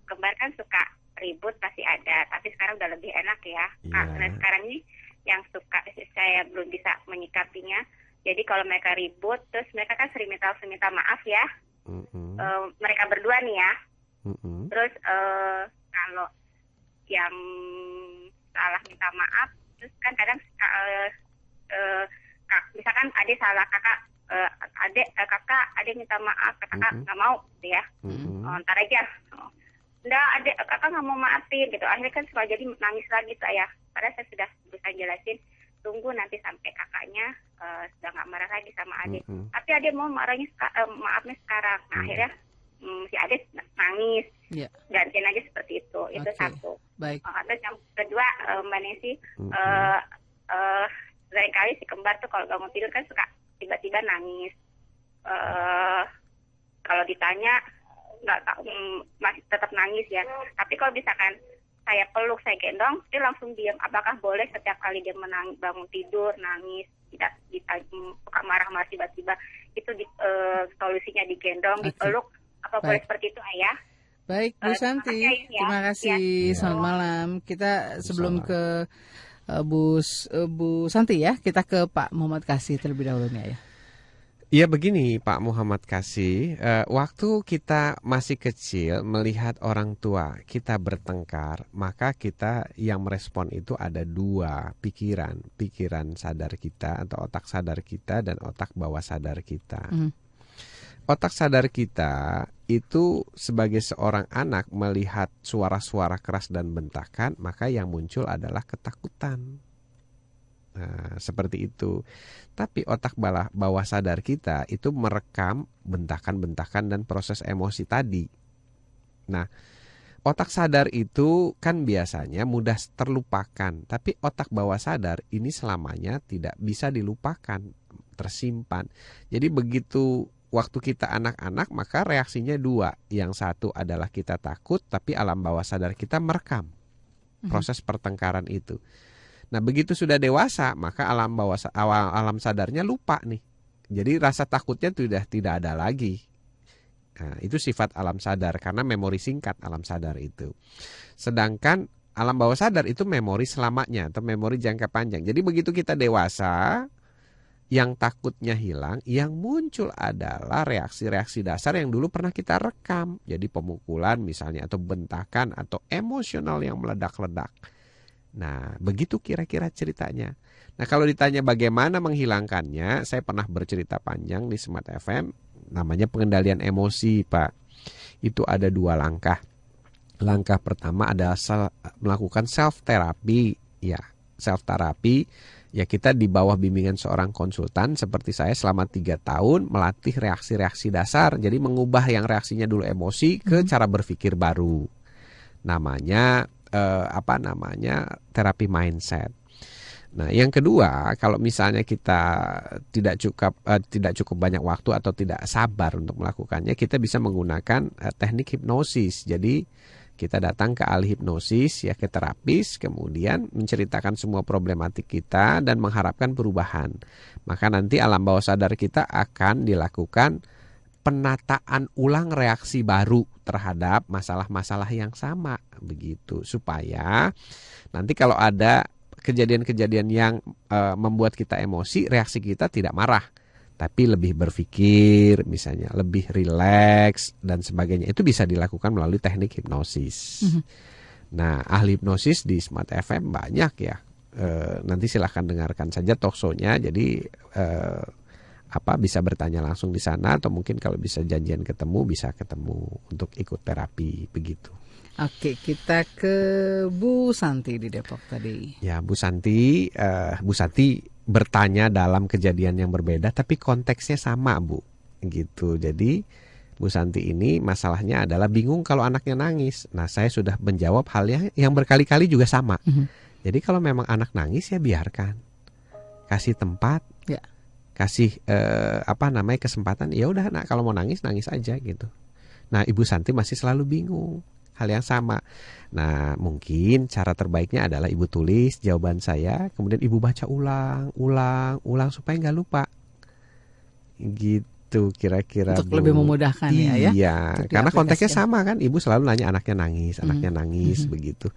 Kembar kan suka ribut pasti ada, tapi sekarang udah lebih enak ya. Karena sekarang ini yang suka saya belum bisa menyikapinya. Jadi kalau mereka ribut, terus mereka kan sering minta maaf ya. Mereka berdua nih ya. Terus kalau yang salah minta maaf, Terus kan kadang misalkan adik salah, kakak minta maaf, kakak nggak mau gitu ya. Ntar aja. Nggak, kakak nggak mau maafin gitu. Akhirnya kan suka jadi nangis lagi tuh ayah. Padahal saya sudah bisa jelasin, tunggu nanti sampai kakaknya sudah nggak marah lagi sama adik. Tapi adik mau maafnya sekarang. Nah, akhirnya si adik nangis. Gantian aja seperti itu. Itu satu. Baik. Terus yang kedua, Mbak Nesi, seringkali si kembar tuh kalau bangun tidur kan suka tiba-tiba nangis. Kalau ditanya nggak tahu, masih tetap nangis ya. Tapi kalau misalkan saya peluk, saya gendong, dia langsung diam. Apakah boleh setiap kali dia bangun tidur nangis, tidak suka marah-marah tiba-tiba, itu solusinya digendong, dipeluk, apa boleh seperti itu ayah? Baik, Bu Santi, terima kasih. Selamat malam. Kita sebelum ke Bu Santi ya, kita ke Pak Muhammad Kasih terlebih dahulu nih ya. Iya begini Pak Muhammad Kasih, waktu kita masih kecil melihat orang tua kita bertengkar, maka kita yang merespon itu ada dua pikiran sadar kita atau otak sadar kita dan otak bawah sadar kita. Otak sadar kita itu sebagai seorang anak melihat suara-suara keras dan bentakan, maka yang muncul adalah ketakutan. Nah, seperti itu. Tapi otak bawah sadar kita itu merekam bentakan-bentakan dan proses emosi tadi. Nah, otak sadar itu kan biasanya mudah terlupakan, tapi otak bawah sadar ini selamanya tidak bisa dilupakan, tersimpan. Jadi begitu waktu kita anak-anak, maka reaksinya dua. Yang satu adalah kita takut, tapi alam bawah sadar kita merekam proses pertengkaran itu. Nah, begitu sudah dewasa, maka alam sadarnya lupa nih. Jadi rasa takutnya sudah tidak ada lagi. Nah, itu sifat alam sadar karena memori singkat alam sadar itu. Sedangkan alam bawah sadar itu memori selamanya atau memori jangka panjang. Jadi begitu kita dewasa, yang takutnya hilang, yang muncul adalah reaksi-reaksi dasar yang dulu pernah kita rekam. Jadi pemukulan misalnya atau bentakan atau emosional yang meledak-ledak. Nah, begitu kira-kira ceritanya. Nah, kalau ditanya bagaimana menghilangkannya, saya pernah bercerita panjang di Smart FM, namanya pengendalian emosi, Pak. Itu ada 2 langkah. Langkah pertama adalah melakukan self-therapy. Ya, self-therapy, ya kita di bawah bimbingan seorang konsultan seperti saya selama 3 tahun melatih reaksi-reaksi dasar. Jadi mengubah yang reaksinya dulu emosi ke cara berpikir baru. Namanya terapi mindset. Nah, yang kedua, kalau misalnya kita tidak cukup banyak waktu atau tidak sabar untuk melakukannya, kita bisa menggunakan teknik hipnosis. Jadi kita datang ke ahli hipnosis, ya ke terapis, kemudian menceritakan semua problematik kita dan mengharapkan perubahan. Maka nanti alam bawah sadar kita akan dilakukan penataan ulang reaksi baru terhadap masalah-masalah yang sama, begitu, supaya nanti kalau ada kejadian-kejadian yang membuat kita emosi, reaksi kita tidak marah, tapi lebih berpikir, misalnya lebih rileks dan sebagainya. Itu bisa dilakukan melalui teknik hipnosis. Nah, ahli hipnosis di Smart FM banyak ya. Nanti silahkan dengarkan saja talkshow-nya. Jadi bisa bertanya langsung di sana, atau mungkin kalau bisa janjian ketemu, bisa ketemu untuk ikut terapi begitu. Oke, kita ke Bu Santi di Depok tadi. Ya, Bu Santi bertanya dalam kejadian yang berbeda tapi konteksnya sama, Bu. Gitu. Jadi Bu Santi ini masalahnya adalah bingung kalau anaknya nangis. Nah, saya sudah menjawab hal yang berkali-kali juga sama. Jadi kalau memang anak nangis ya biarkan. Kasih tempat. Ya. Kasih kesempatan, ya udah nak, kalau mau nangis aja gitu. Nah, Ibu Santi masih selalu bingung hal yang sama. Nah, mungkin cara terbaiknya adalah Ibu tulis jawaban saya, kemudian Ibu baca ulang supaya nggak lupa. Gitu kira-kira. Untuk lebih memudahkan ya. Iya, karena konteksnya sama kan. Ibu selalu nanya anaknya nangis begitu.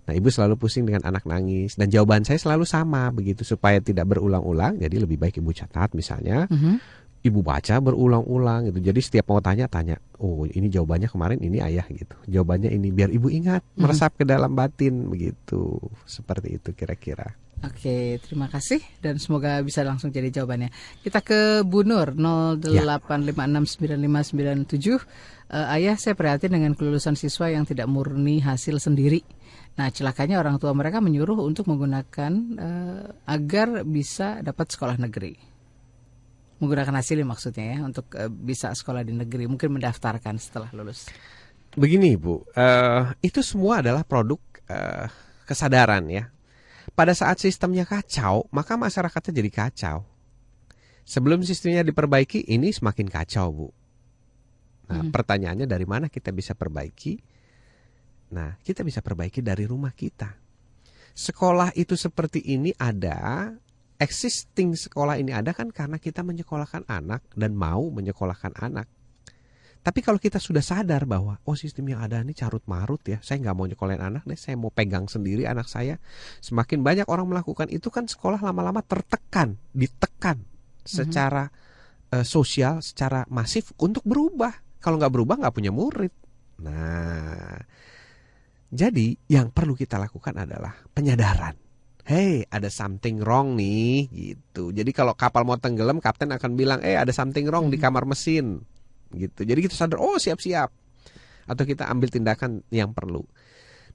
Nah, Ibu selalu pusing dengan anak nangis, dan jawaban saya selalu sama begitu, supaya tidak berulang-ulang. Jadi lebih baik Ibu catat misalnya, ibu baca berulang-ulang gitu. Jadi setiap mau tanya, oh ini jawabannya kemarin, ini ayah gitu. Jawabannya ini, biar ibu ingat, meresap ke dalam batin begitu. Seperti itu kira-kira. Oke, terima kasih dan semoga bisa langsung jadi jawabannya. Kita ke Bu Nur 085695997. Ayah, saya prihatin dengan kelulusan siswa yang tidak murni hasil sendiri. Nah, celakanya orang tua mereka menyuruh untuk menggunakan agar bisa dapat sekolah negeri. Menggunakan hasilnya maksudnya ya, untuk bisa sekolah di negeri, mungkin mendaftarkan setelah lulus. Begini Bu, itu semua adalah produk kesadaran ya. Pada saat sistemnya kacau, maka masyarakatnya jadi kacau. Sebelum sistemnya diperbaiki, ini semakin kacau, Bu. Nah, pertanyaannya dari mana kita bisa perbaiki? Nah, kita bisa perbaiki dari rumah kita. Sekolah itu seperti ini ada, existing sekolah ini ada kan karena kita menyekolahkan anak dan mau menyekolahkan anak. Tapi kalau kita sudah sadar bahwa sistem yang ada ini carut marut ya, saya nggak mau nyekolahin anak deh, saya mau pegang sendiri anak saya. Semakin banyak orang melakukan itu kan sekolah lama-lama ditekan secara sosial, secara masif untuk berubah. Kalau nggak berubah nggak punya murid. Nah, jadi yang perlu kita lakukan adalah penyadaran. Hey, ada something wrong nih gitu. Jadi kalau kapal mau tenggelam, kapten akan bilang, ada something wrong di kamar mesin. Gitu. Jadi kita sadar, siap-siap. Atau kita ambil tindakan yang perlu.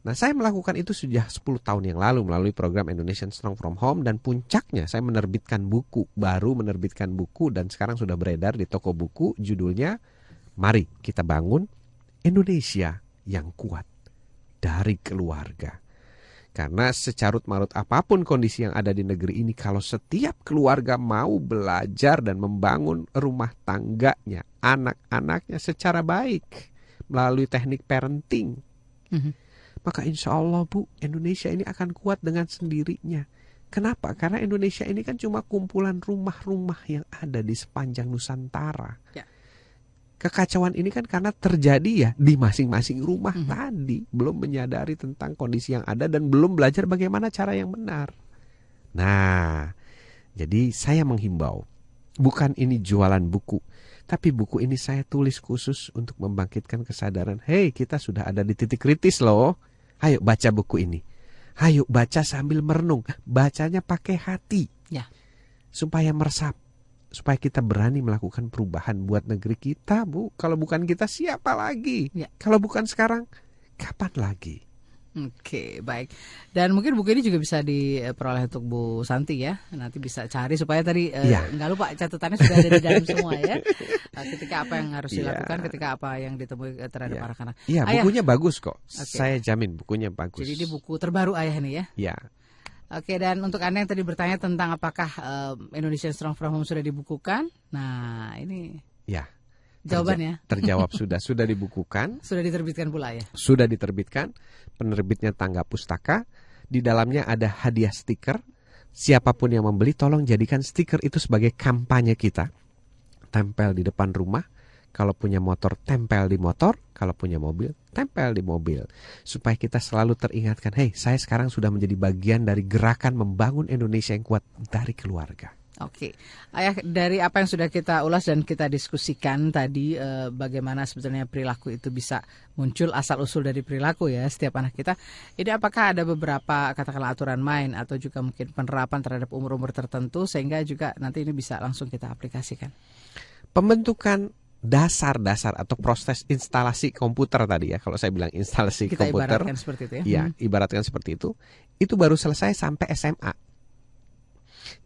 Nah, saya melakukan itu sudah 10 tahun yang lalu melalui program Indonesian Strong from Home, dan puncaknya saya menerbitkan buku, dan sekarang sudah beredar di toko buku, judulnya Mari Kita Bangun Indonesia yang Kuat dari Keluarga. Karena secarut marut apapun kondisi yang ada di negeri ini, kalau setiap keluarga mau belajar dan membangun rumah tangganya, anak-anaknya secara baik melalui teknik parenting, maka insya Allah Bu, Indonesia ini akan kuat dengan sendirinya. Kenapa? Karena Indonesia ini kan cuma kumpulan rumah-rumah yang ada di sepanjang Nusantara. Ya. Kekacauan ini kan karena terjadi ya di masing-masing rumah tadi. Belum menyadari tentang kondisi yang ada dan belum belajar bagaimana cara yang benar. Nah, jadi saya menghimbau, bukan ini jualan buku, tapi buku ini saya tulis khusus untuk membangkitkan kesadaran. Hey, kita sudah ada di titik kritis loh. Ayo baca buku ini. Ayo baca sambil merenung. Bacanya pakai hati. Ya. Supaya meresap. Supaya kita berani melakukan perubahan buat negeri kita, Bu. Kalau bukan kita, siapa lagi? Ya. Kalau bukan sekarang, kapan lagi? Oke, baik. Dan mungkin buku ini juga bisa diperoleh untuk Bu Santi ya. Nanti bisa cari supaya tadi nggak lupa catatannya sudah ada di dalam semua ya. Ketika apa yang harus dilakukan, ketika apa yang ditemui terhadap anak-anak. Iya, bukunya bagus kok. Okay. Saya jamin bukunya bagus. Jadi ini buku terbaru Ayah nih ya? Iya. Oke, dan untuk Anda yang tadi bertanya tentang apakah Indonesian Strong from Home sudah dibukukan, nah ini jawabannya terjawab sudah dibukukan, sudah diterbitkan pula ya. Sudah diterbitkan, penerbitnya Tangga Pustaka. Di dalamnya ada hadiah stiker. Siapapun yang membeli, tolong jadikan stiker itu sebagai kampanye kita. Tempel di depan rumah. Kalau punya motor, tempel di motor. Kalau punya mobil, tempel di mobil. Supaya kita selalu teringatkan, hey, saya sekarang sudah menjadi bagian dari gerakan membangun Indonesia yang kuat dari keluarga. Oke, Ayah, dari apa yang sudah kita ulas dan kita diskusikan tadi, bagaimana sebetulnya perilaku itu bisa muncul asal-usul dari perilaku ya setiap anak kita. Ini apakah ada beberapa katakanlah aturan main atau juga mungkin penerapan terhadap umur-umur tertentu sehingga juga nanti ini bisa langsung kita aplikasikan? Pembentukan dasar-dasar atau proses instalasi komputer tadi ya, kalau saya bilang instalasi kita komputer, ibaratkan seperti itu ya. Iya, ibaratkan seperti itu baru selesai sampai SMA.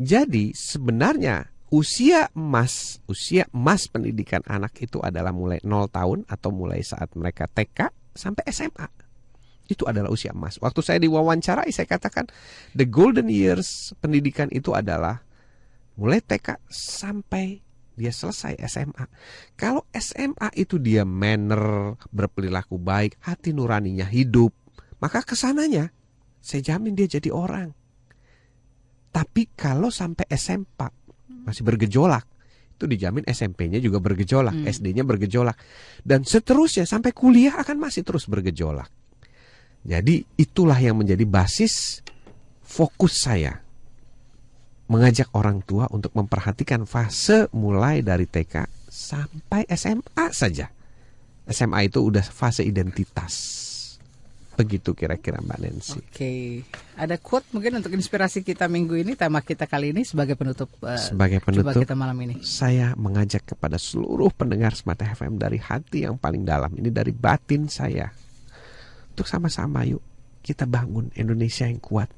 Jadi sebenarnya usia emas pendidikan anak itu adalah mulai 0 tahun atau mulai saat mereka TK sampai SMA. Itu adalah usia emas. Waktu saya diwawancarai, saya katakan the golden years pendidikan itu adalah mulai TK sampai dia selesai SMA. Kalau SMA itu dia manner, berperilaku baik, hati nuraninya hidup, maka kesananya saya jamin dia jadi orang. Tapi kalau sampai SMP masih bergejolak, itu dijamin SMP-nya juga bergejolak, SD-nya bergejolak, dan seterusnya sampai kuliah akan masih terus bergejolak. Jadi itulah yang menjadi basis fokus saya mengajak orang tua untuk memperhatikan fase mulai dari TK sampai SMA saja. SMA itu udah fase identitas. Begitu kira-kira Mbak Nancy. Oke. Ada quote mungkin untuk inspirasi kita minggu ini, tema kita kali ini sebagai penutup coba kita malam ini. Saya mengajak kepada seluruh pendengar Smart FM dari hati yang paling dalam. Ini dari batin saya. Untuk sama-sama yuk kita bangun Indonesia yang kuat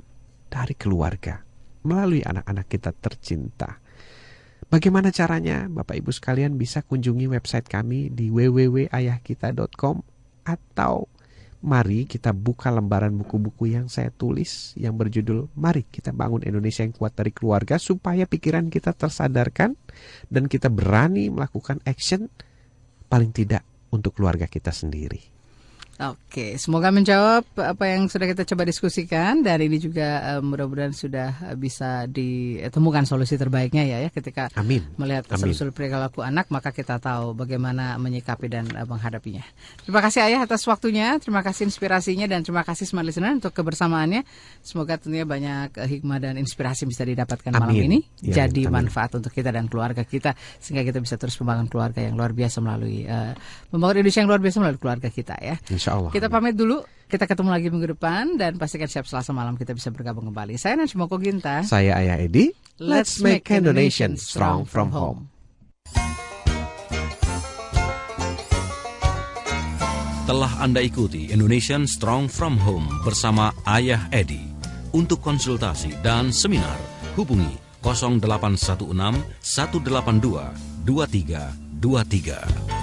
dari keluarga. Melalui anak-anak kita tercinta. Bagaimana caranya? Bapak Ibu sekalian bisa kunjungi website kami di www.ayahkita.com atau mari kita buka lembaran buku-buku yang saya tulis yang berjudul Mari Kita Bangun Indonesia yang Kuat dari Keluarga, supaya pikiran kita tersadarkan dan kita berani melakukan action paling tidak untuk keluarga kita sendiri. Oke, semoga menjawab apa yang sudah kita coba diskusikan, dan ini juga mudah-mudahan sudah bisa ditemukan solusi terbaiknya ya ketika melihat asal-usul perilaku anak, maka kita tahu bagaimana menyikapi dan menghadapinya. Terima kasih Ayah atas waktunya, terima kasih inspirasinya, dan terima kasih Smart Listener untuk kebersamaannya. Semoga tentunya banyak hikmah dan inspirasi bisa didapatkan malam ini, jadi manfaat untuk kita dan keluarga kita, sehingga kita bisa terus membangun keluarga yang luar biasa melalui membangun Indonesia yang luar biasa melalui keluarga kita ya. Allah. Kita pamit dulu, kita ketemu lagi minggu depan, dan pastikan siap Selasa malam kita bisa bergabung kembali. Saya Nancy Moko Ginta. Saya Ayah Edi. Let's make Indonesia strong from home. Telah Anda ikuti Indonesian Strong from Home bersama Ayah Edi. Untuk konsultasi dan seminar, hubungi 0816 182 2323.